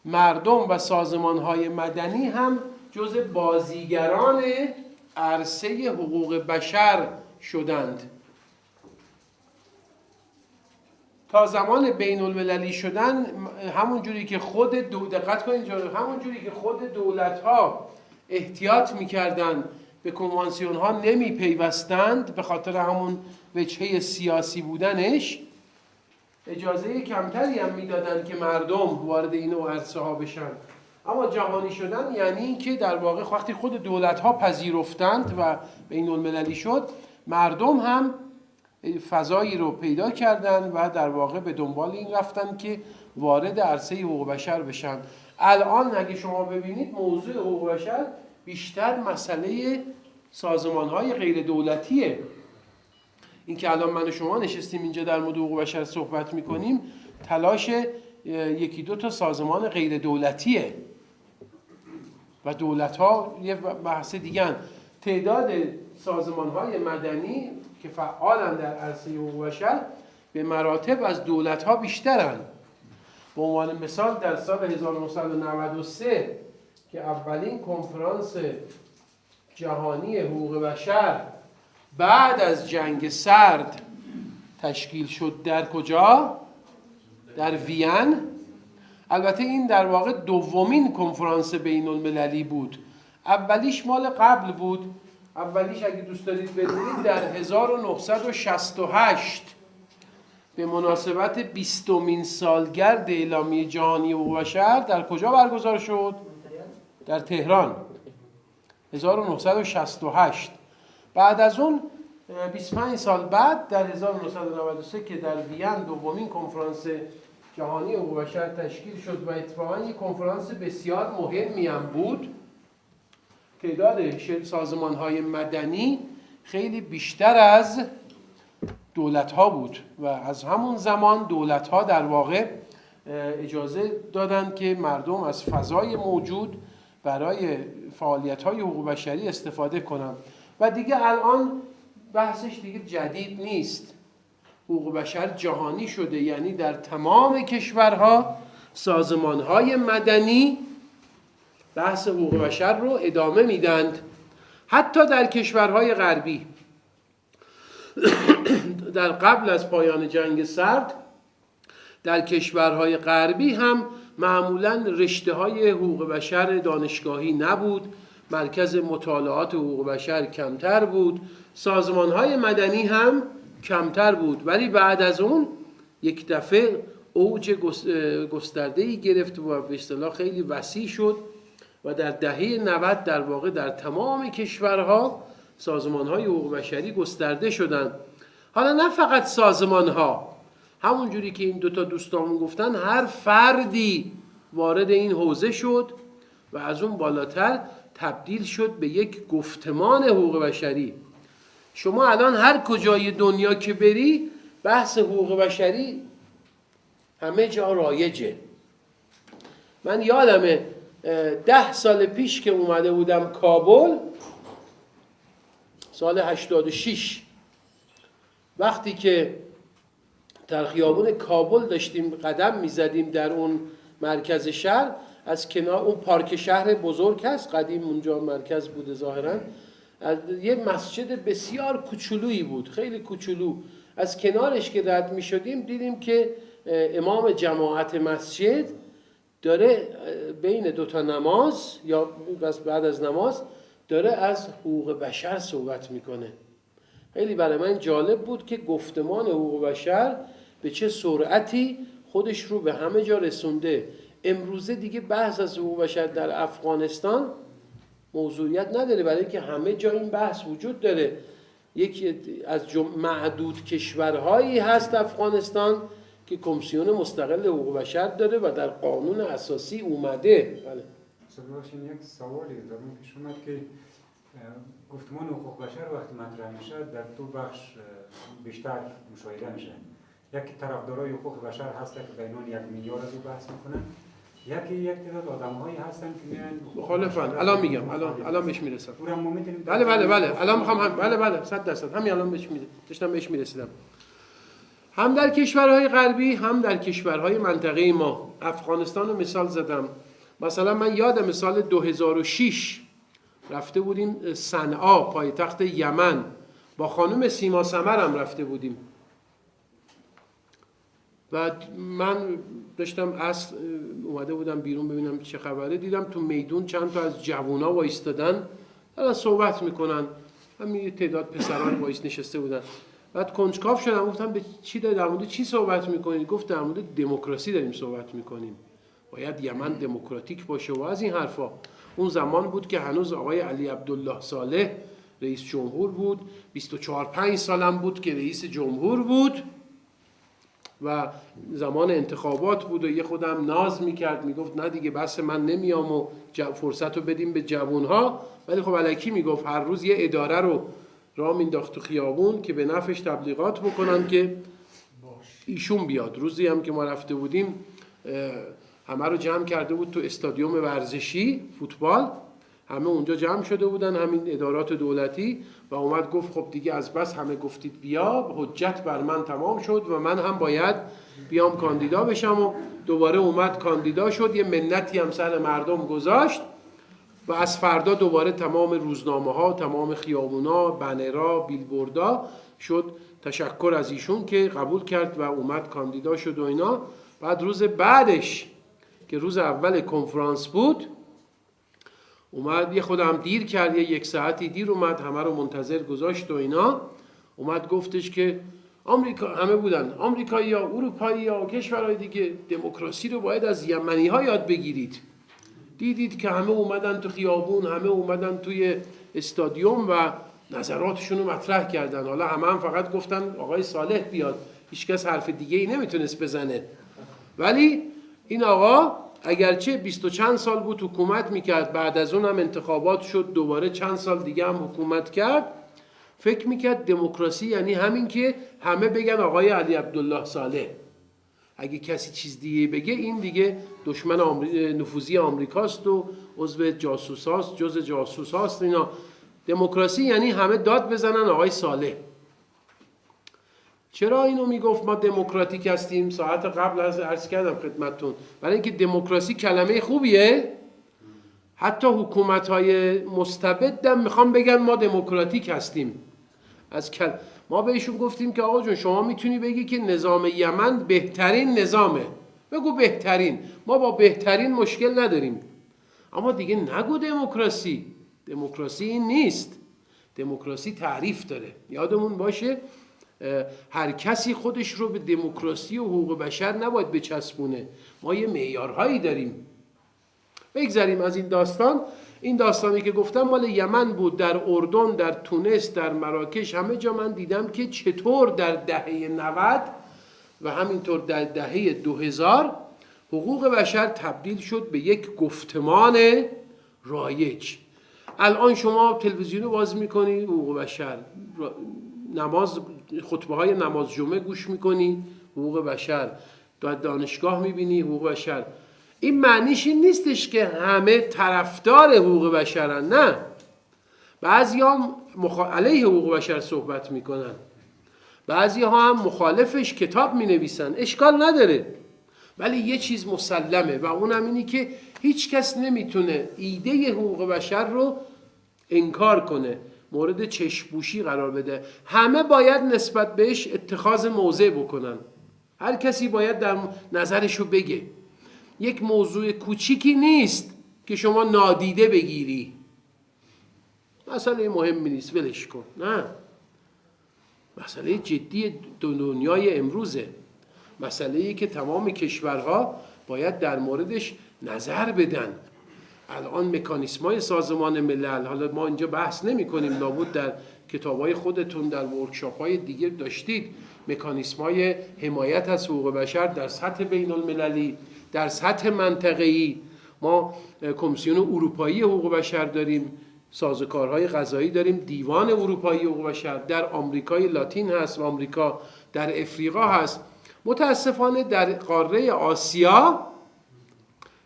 مردم و سازمان‌های مدنی هم جز بازیگران عرصه حقوق بشر شدند. تا زمان بین المللی شدن همون جوری که خود دقت کنید، همون جوری که خود دولت‌ها احتیاط می‌کردند به کنوانسیون ها نمی پیوستند به خاطر همون وجهه سیاسی بودنش، اجازه کمتری هم میدادن که مردم وارد این عرصه ها بشن. اما جهانی شدن یعنی که در واقع وقتی خود دولت ها پذیرفتند و بین المللی شد، مردم هم فضایی رو پیدا کردن و در واقع به دنبال این رفتن که وارد عرصه حقوق بشر بشن. الان اگه شما ببینید موضوع حقوق بشر بیشتر مسئله سازمان‌های غیر دولتیه. این که الان من و شما نشستیم اینجا در مورد حقوق بشر صحبت میکنیم تلاش یکی دو تا سازمان غیر دولتیه و دولت‌ها یه بحث دیگه. تعداد سازمان‌های مدنی که فعالن در عرصه حقوق بشر به مراتب از دولت‌ها بیشترن. به عنوان مثال در سال 1993 که اولین کنفرانس جهانی حقوق بشر بعد از جنگ سرد تشکیل شد در کجا؟ در وین. البته این در واقع دومین کنفرانس بین المللی بود. اولیش مال قبل بود. اولیش اگه دوست دارید بدونید در 1968 به مناسبت 20مین سالگرد اعلامیه جهانی حقوق بشر در کجا برگزار شد؟ در تهران. 1968. بعد از اون 25 سال بعد در 1993 که در وین دومین کنفرانس جهانی حقوق بشر تشکیل شد و اتفاقاً یک کنفرانس بسیار مهمی هم بود. تعداد سازمان‌های مدنی خیلی بیشتر از دولت‌ها بود و از همون زمان دولت‌ها در واقع اجازه دادند که مردم از فضای موجود برای فعالیت‌های حقوق بشری استفاده کنند و دیگه الان بحثش دیگه جدید نیست. حقوق بشر جهانی شده، یعنی در تمام کشورها سازمان‌های مدنی بحث حقوق بشر رو ادامه میدند. حتی در کشورهای غربی در قبل از پایان جنگ سرد در کشورهای غربی هم معمولاً رشته‌های حقوق بشر دانشگاهی نبود، مرکز مطالعات حقوق بشر کمتر بود، سازمان‌های مدنی هم کمتر بود، ولی بعد از اون یک دفعه اوج گسترده‌ای گرفت و به اصطلاح خیلی وسیع شد و در دهه 90 در واقع در تمام کشورها سازمان‌های حقوق بشری گسترده شدند. حالا نه فقط سازمان‌ها، همون جوری که این دوتا دوستامون گفتن هر فردی وارد این حوزه شد و از اون بالاتر تبدیل شد به یک گفتمان حقوق بشری. شما الان هر کجای دنیا که بری بحث حقوق بشری همه جا رایجه. من یادمه 10 سال پیش که اومده بودم کابل، سال 86، وقتی که در خیابون کابل داشتیم قدم میزدیم در اون مرکز شهر، از کنار اون پارک شهر بزرگ هست، قدیم اونجا مرکز بوده ظاهراً، یه مسجد بسیار کوچولویی بود، خیلی کوچولو. از کنارش که رد می شدیم دیدیم که امام جماعت مسجد داره بین دوتا نماز یا بعد از نماز داره از حقوق بشر صحبت میکنه. خیلی برای من جالب بود که گفتمان حقوق بشر به چه سرعتی خودش رو به همه جا رسونده. امروزه دیگه بحث از حقوق بشر در افغانستان موضوعیت نداره، برای اینکه همه جا این بحث وجود داره. یکی از معدود کشورهایی هست افغانستان که کمیسیون مستقل حقوق بشر داره و در قانون اساسی اومده. بله. ببخشید یک سوالی دارم پیش اومد که گفتمان حقوق بشر وقتی مطرح میشه در دو بخش بیشتر مشاهده میشه. یکی طرفدارای حقوق بشر هست که بینان 1 میلیارد رو بحث میکنن، یکی یک تعداد آدم‌هایی هستن که میان مخالفن. الان میگم، الان بهش میرسم. بله الان میخوام بله 100% همین الان بهش میرسیدم. هم در کشورهای غربی هم در کشورهای منطقه ما. افغانستان رو مثال زدم. مثلا من یادم سال 2006 رفته بودیم صنعا، پایتخت یمن، با خانم سیما سمرم رفته بودیم و من داشتم اصل اومده بودم بیرون ببینم چه خبره. دیدم تو میدون چند تا از جوونا وایستادن دارن صحبت میکنن، همین تعداد پسران وایس نشسته بودن. بعد کنجکاو شدم، گفتم به چی در مورد چی صحبت میکنید؟ گفت در مورد دموکراسی داریم صحبت میکنیم، باید یمن دموکراتیک باشه و از این حرفا. اون زمان بود که هنوز آقای علی عبدالله صالح رئیس جمهور بود، 24-25 سالم بود که رئیس جمهور بود و زمان انتخابات بود و یه خودم ناز میکرد، میگفت نه دیگه بس من نمیام و فرصت رو بدیم به جوانها. ولی خب الکی میگفت هر روز یه اداره رو راه مینداخت تو خیابون که به نفعش تبلیغات بکنن که ایشون بیاد. روزی هم که ما رفته بودیم همه رو جمع کرده بود تو استادیوم ورزشی فوتبال، همه اونجا جمع شده بودن، همین ادارات دولتی، و اومد گفت خب دیگه از بس همه گفتید بیا، حجت بر من تمام شد و من هم باید بیام کاندیدا بشم. و دوباره اومد کاندیدا شد، یه منتی هم سر مردم گذاشت و از فردا دوباره تمام روزنامه ها، تمام خیابونا، بنرها، بیلبوردا شد تشکر از ایشون که قبول کرد و اومد کاندیدا شد و اینا. بعد روز بعدش که روز اول کنفرانس بود اومد، یه خودم دیر کرد، یک ساعتی دیر اومد، همه رو منتظر گذاشت و اینا. اومد گفتش که آمریکا، همه بودن آمریکایی ها، اروپایی ها، کشورهای دیگه، دموکراسی رو باید از یمنی ها یاد بگیرید. دیدید که همه اومدن تو خیابون، همه اومدن توی استادیوم و نظراتشون رو مطرح کردن. حالا هم فقط گفتن آقای صالح بیاد، هیچکس حرف دیگه ای نمیتونست بزنه. ولی این آقا اگرچه 20 و چند سال بود حکومت میکرد، بعد از اون هم انتخابات شد، دوباره چند سال دیگه هم حکومت کرد، فکر میکرد دموکراسی یعنی همین که همه بگن آقای علی عبدالله صالح. اگه کسی چیز دیگه بگه این دیگه دشمن نفوذی آمریکاست و عضو جاسوساست، جز جاسوساست. اینا دموکراسی یعنی همه داد بزنن آقای صالح. چرا اینو میگفت ما دموکراتیک هستیم؟ ساعت قبل از عرض کردم خدمتتون، برای اینکه دموکراسی کلمه خوبیه. حتی حکومت‌های مستبد هم میخوام بگن ما دموکراتیک هستیم. ما بهشون گفتیم که آقا جون شما میتونی بگی که نظام یمن بهترین نظامه، بگو بهترین، ما با بهترین مشکل نداریم، اما دیگه نگو دموکراسی. دموکراسی این نیست. دموکراسی تعریف داره. یادمون باشه هر کسی خودش رو به دموکراسی و حقوق بشر نباید بچسبونه. ما یه معیارهایی داریم. بگذریم از این داستان. این داستانی که گفتم مال یمن بود. در اردن، در تونس، در مراکش، همه جا من دیدم که چطور در دهه 90 و همینطور در دهه 2000 حقوق بشر تبدیل شد به یک گفتمان رایج. الان شما تلویزیون رو باز میکنی حقوق بشر، نماز، خطبه های نماز جمعه گوش میکنی حقوق بشر، در دانشگاه میبینی حقوق بشر. این معنیش این نیستش که همه طرفدار حقوق بشرن، نه. بعضی ها علیه حقوق بشر صحبت میکنن، بعضی ها هم مخالفش کتاب مینویسن، اشکال نداره. ولی یه چیز مسلمه و اونم اینی که هیچ کس نمیتونه ایده حقوق بشر رو انکار کنه، مورد چشم‌پوشی قرار بده. همه باید نسبت بهش اتخاذ موضع بکنن. هر کسی باید در نظرشو بگه. یک موضوع کوچیکی نیست که شما نادیده بگیری. مسئله مهمی نیست ولش کن، نه. مسئله جدی دنیای امروزه. مسئله‌ای که تمام کشورها باید در موردش نظر بدن. الان مکانیسم‌های سازمان ملل، حالا ما اینجا بحث نمی‌کنیم، لابد در کتاب‌های خودتون در ورکشاپ‌های دیگه داشتید، مکانیسم‌های حمایت از حقوق بشر در سطح بین‌المللی، در سطح منطقه‌ای. ما کمیسیون اروپایی حقوق بشر داریم، سازوکارهای قضایی داریم، دیوان اروپایی حقوق بشر، در آمریکای لاتین هست و آمریکا، در افریقا هست. متاسفانه در قاره آسیا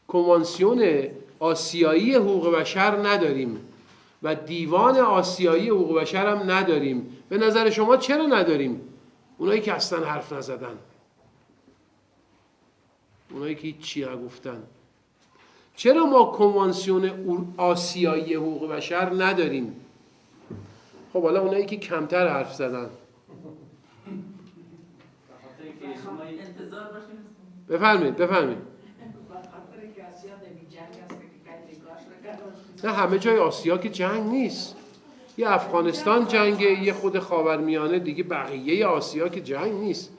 کنوانسیون آسیایی حقوق بشر نداریم و دیوان آسیایی حقوق بشر هم نداریم. به نظر شما چرا نداریم؟ اونایی که اصلا حرف نزدن، اونایی که هیچی نگفتن. چرا ما کنوانسیون آسیایی حقوق بشر نداریم؟ خب حالا اونایی که کمتر حرف زدن. بفرمایید. نه همه جای آسیا که جنگ نیست. یه افغانستان جنگه، یه خود خاورمیانه دیگه، بقیه آسیا که جنگ نیست.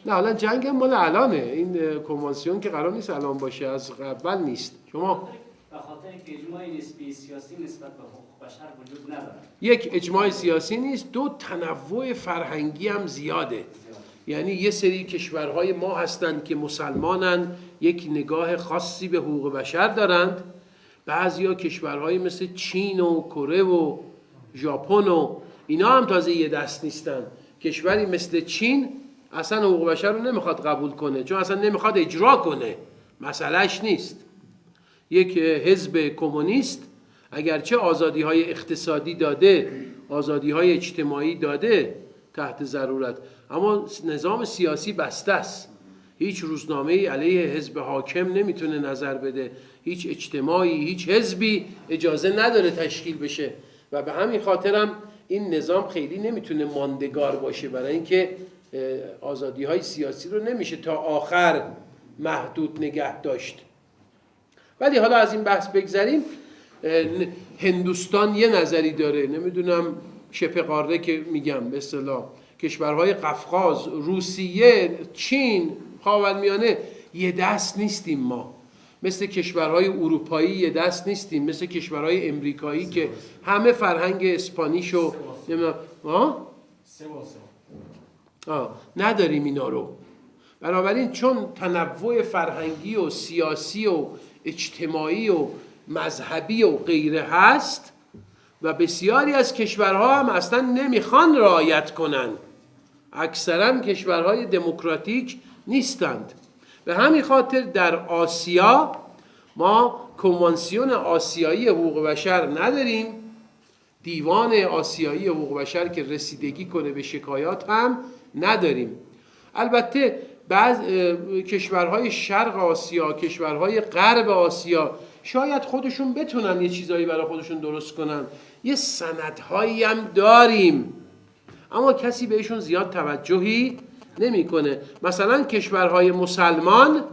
نه حالا جنگ هم مال الانه. این کنوانسیون که قرار نیست الان باشه، از قبل نیست. شما به خاطر که اجماع نسبی سیاسی نسبت به حقوق بشر وجود نداره. یک اجماع سیاسی نیست، دو تنوع فرهنگی هم زیاده. یعنی یه سری کشورهای ما هستند که مسلمانن، یک نگاه خاصی به حقوق بشر دارند. بعضیا کشورهای مثل چین و کره و ژاپن و اینا هم تازه یه دست نیستن. کشوری مثل چین اصلا حقوق بشر رو نمیخواد قبول کنه، چون اصلا نمیخواد اجرا کنه، مسئلهش نیست. یک حزب کمونیست اگرچه آزادی‌های اقتصادی داده، آزادی‌های اجتماعی داده تحت ضرورت، اما نظام سیاسی بسته است. هیچ روزنامه‌ای علیه حزب حاکم نمیتونه نظر بده، هیچ اجتماعی، هیچ حزبی اجازه نداره تشکیل بشه و به همین خاطرم این نظام خیلی نمیتونه ماندگار باشه، برای اینکه آزادی‌های سیاسی رو نمیشه تا آخر محدود نگه داشت. ولی حالا از این بحث بگذریم. هندوستان یه نظری داره، نمیدونم شبه قاره که میگم به اصطلاح کشورهای قفقاز، روسیه، چین، خاورمیانه یه دست نیستیم ما. مثل کشورهای اروپایی یه دست نیستیم، مثل کشورهای امریکایی که همه فرهنگ اسپانیشو نداریم اینا رو. بنابراین چون تنوع فرهنگی و سیاسی و اجتماعی و مذهبی و غیره هست و بسیاری از کشورها هم اصلا نمیخوان رعایت کنن، اکثرا کشورهای دموکراتیک نیستند. به همین خاطر در آسیا ما کنوانسیون آسیایی حقوق بشر نداریم، دیوان آسیایی حقوق بشر که رسیدگی کنه به شکایات هم نداریم. البته بعض کشورهای شرق آسیا، کشورهای غرب آسیا شاید خودشون بتونن یه چیزایی برای خودشون درست کنن، یه سندهایی هم داریم، اما کسی بهشون زیاد توجهی نمیکنه. مثلا کشورهای مسلمان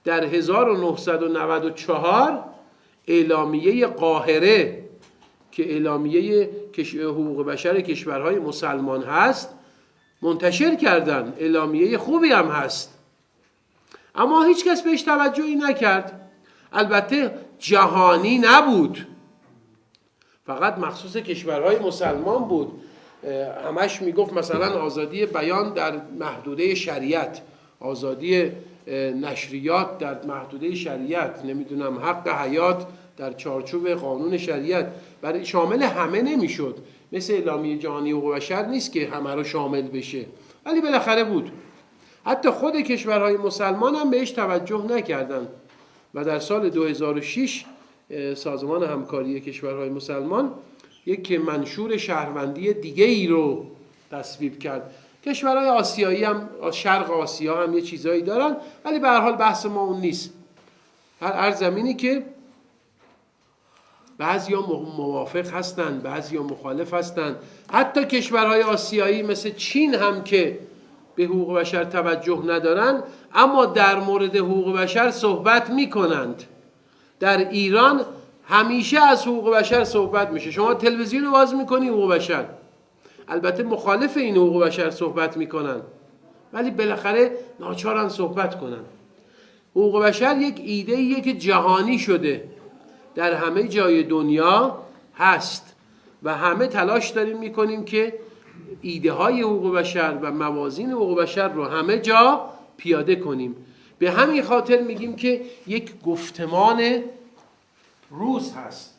در 1994 اعلامیه قاهره که اعلامیه حقوق بشر کشورهای مسلمان هست منتشر کردن. اعلامیه خوبی هم هست، اما هیچ کس بهش توجهی نکرد. البته جهانی نبود، فقط مخصوص کشورهای مسلمان بود. همش میگفت مثلا آزادی بیان در محدوده شریعت، آزادی نشریات در محدوده شریعت، نمیدونم حق حیات در چارچوب قانون شریعت، برای شامل همه نمیشد. مثل اعلامیه جهانی حقوق بشر نیست که همه رو شامل بشه، ولی بالاخره بود. حتی خود کشورهای مسلمان هم بهش توجه نکردن و در سال 2006 سازمان همکاری کشورهای مسلمان یک منشور شهروندی دیگه ای رو تصویب کرد. کشورهای آسیایی هم، شرق آسیا هم یه چیزایی دارن، ولی به هر حال بحث ما اون نیست. هر زمینی که بعضیا موافق هستن، بعضیا مخالف هستن. حتی کشورهای آسیایی مثل چین هم که به حقوق بشر توجه ندارن، اما در مورد حقوق بشر صحبت میکنند. در ایران همیشه از حقوق بشر صحبت میشه. شما تلویزیون رو باز میکنی حقوق بشر، البته مخالف این حقوق بشر صحبت میکنن، ولی بالاخره ناچارن صحبت کنن. حقوق بشر یک ایده‌ایه که جهانی شده، در همه جای دنیا هست و همه تلاش داریم میکنیم که ایده های حقوق بشر و موازین حقوق بشر رو همه جا پیاده کنیم. به همین خاطر میگیم که یک گفتمان روز هست.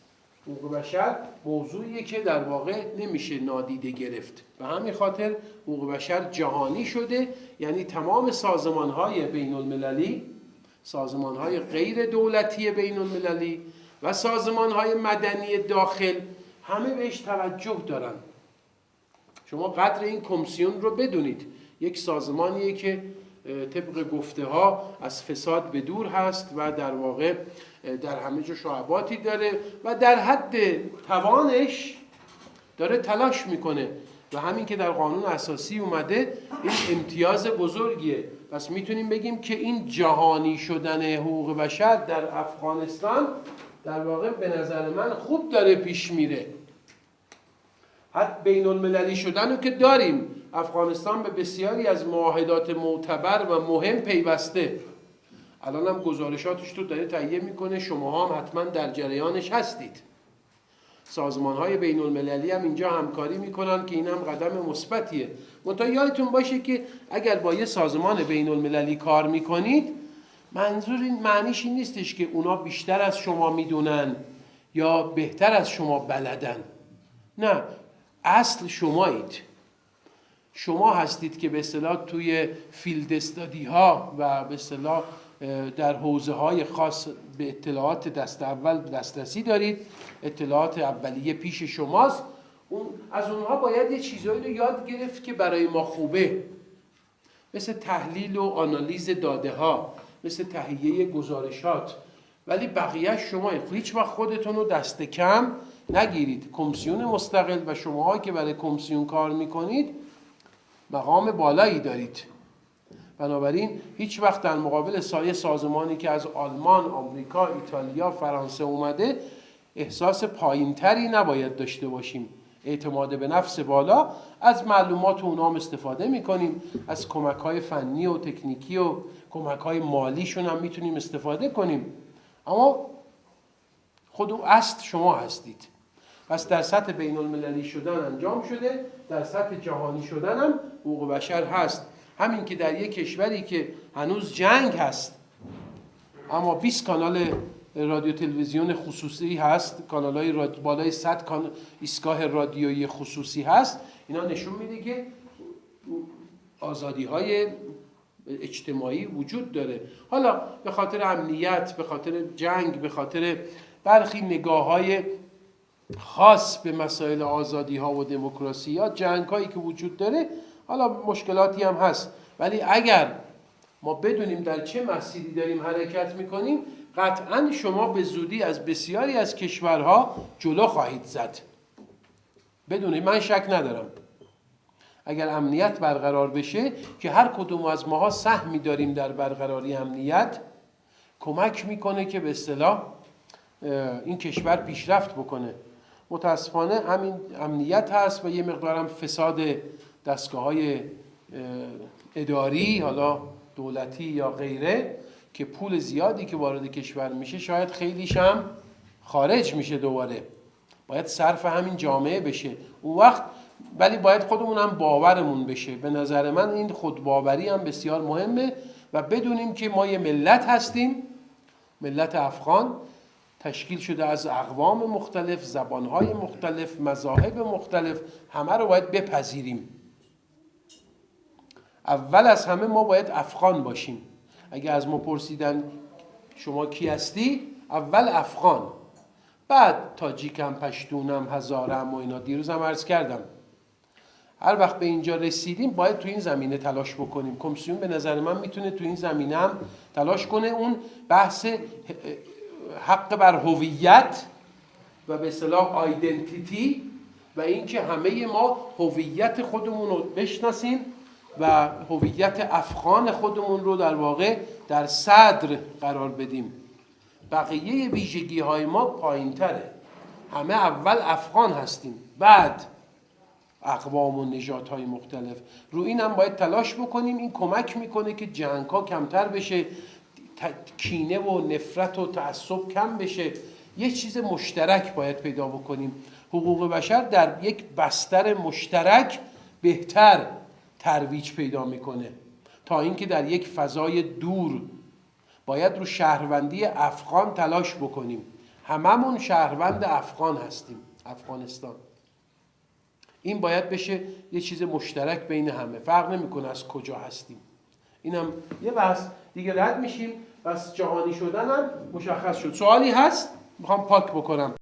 حقوق بشر موضوعیه که در واقع نمیشه نادیده گرفت. به همین خاطر حقوق بشر جهانی شده، یعنی تمام سازمان‌های بین‌المللی، سازمان‌های غیر دولتی بین‌المللی و سازمان‌های مدنی داخل همه بهش توجه دارن. شما قدر این کمیسیون رو بدونید. یک سازمانیه که طبق گفته ها از فساد به دور هست و در واقع در همه جا شعباتی داره و در حد توانش داره تلاش میکنه و همین که در قانون اساسی اومده این امتیاز بزرگیه. پس میتونیم بگیم که این جهانی شدن حقوق بشر در افغانستان در واقع به نظر من خوب داره پیش میره. حتی بین المللی شدن رو که داریم، افغانستان به بسیاری از معاهدات معتبر و مهم پیوسته. الان هم گزارشاتش رو داره تهیه میکنه، شما هم حتما در جریانش هستید. سازمان‌های بین‌المللی هم اینجا همکاری میکنن که این هم قدم مثبتیه. منتها یادتون باشه که اگر با یه سازمان بین‌المللی کار میکنید، منظور این معنیش این نیستش که اونا بیشتر از شما میدونن یا بهتر از شما بلدن. نه، اصل شمایید. شما هستید که به اصطلاح توی فیلد استادی ها و به اصطلاح در حوزه های خاص به اطلاعات دست اول دسترسی دارید. اطلاعات اولیه پیش شماست. از اونها باید یه چیزایی رو یاد گرفت که برای ما خوبه، مثل تحلیل و آنالیز داده ها، مثل تهیه گزارشات. ولی بقیه شما هیچ وقت خودتون رو دست کم نگیرید. کمیسیون مستقل و شماها که برای کمیسیون کار میکنید مقام بالایی دارید. بنابراین هیچ وقت در مقابل سازمانی که از آلمان، آمریکا، ایتالیا، فرانسه اومده احساس پایینتری نباید داشته باشیم. اعتماد به نفس بالا، از معلومات اونام استفاده میکنیم، از کمک‌های فنی و تکنیکی و کمک‌های مالیشون هم میتونیم استفاده کنیم. اما خود اصل شما هستید. پس در سطح بین المللی شدن انجام شده، در سطح جهانی شدن هم حقوق بشر هست. همین که در یک کشوری که هنوز جنگ هست اما 20 کانال رادیو تلویزیون خصوصی هست، کانال‌های بالای 100 ایستگاه رادیویی خصوصی هست، اینا نشون میده که آزادی‌های اجتماعی وجود داره. حالا به خاطر امنیت، به خاطر جنگ، به خاطر برخی نگاه‌های خاص به مسائل آزادی‌ها و دموکراسی ها، جنگ‌هایی که وجود داره، حالا مشکلاتی هم هست. ولی اگر ما بدونیم در چه مسیری داریم حرکت میکنیم، قطعاً شما به زودی از بسیاری از کشورها جلو خواهید زد. بدونید، من شک ندارم اگر امنیت برقرار بشه که هر کدوم از ماها سهمی داریم در برقراری امنیت، کمک میکنه که به اصطلاح این کشور پیشرفت بکنه. متاسفانه همین امنیت هست و یه مقدارم فساد دستگاه‌های اداری، حالا دولتی یا غیره، که پول زیادی که وارد کشور میشه شاید خیلیش هم خارج میشه دوباره. باید صرف همین جامعه بشه اون وقت. ولی باید خودمون هم باورمون بشه. به نظر من این خودباوری هم بسیار مهمه و بدونیم که ما یه ملت هستیم، ملت افغان، تشکیل شده از اقوام مختلف، زبانهای مختلف، مذاهب مختلف. همه رو باید بپذیریم. اول از همه ما باید افغان باشیم. اگه از ما پرسیدن شما کی هستی؟ اول افغان، بعد تاجیکم، پشتونم، هزارم و اینا. دیروز هم عرض کردم هر وقت به اینجا رسیدیم باید تو این زمینه تلاش بکنیم. کمیسیون به نظر من میتونه تو این زمینه هم تلاش کنه. اون بحث حق بر هویت و به اصطلاح آیدنتیتی و اینکه همه ما هویت خودمون رو بشناسیم و هویت افغان خودمون رو در واقع در صدر قرار بدیم. بقیه ویژگی های ما پایین تره. همه اول افغان هستیم، بعد اقوام و نژادهای های مختلف. رو این هم باید تلاش بکنیم. این کمک میکنه که جنگ ها کمتر بشه، کینه و نفرت و تعصب کم بشه. یه چیز مشترک باید پیدا بکنیم. حقوق بشر در یک بستر مشترک بهتر ترویج پیدا میکنه تا اینکه در یک فضای دور. باید رو شهروندی افغان تلاش بکنیم. هممون شهروند افغان هستیم، افغانستان. این باید بشه یه چیز مشترک بین همه، فرق نمیکنه از کجا هستیم. اینم یه بحث دیگه. رد میشیم. بس جهانی شدن هم مشخص شد. سوالی هست؟ میخوام پاک بکنم.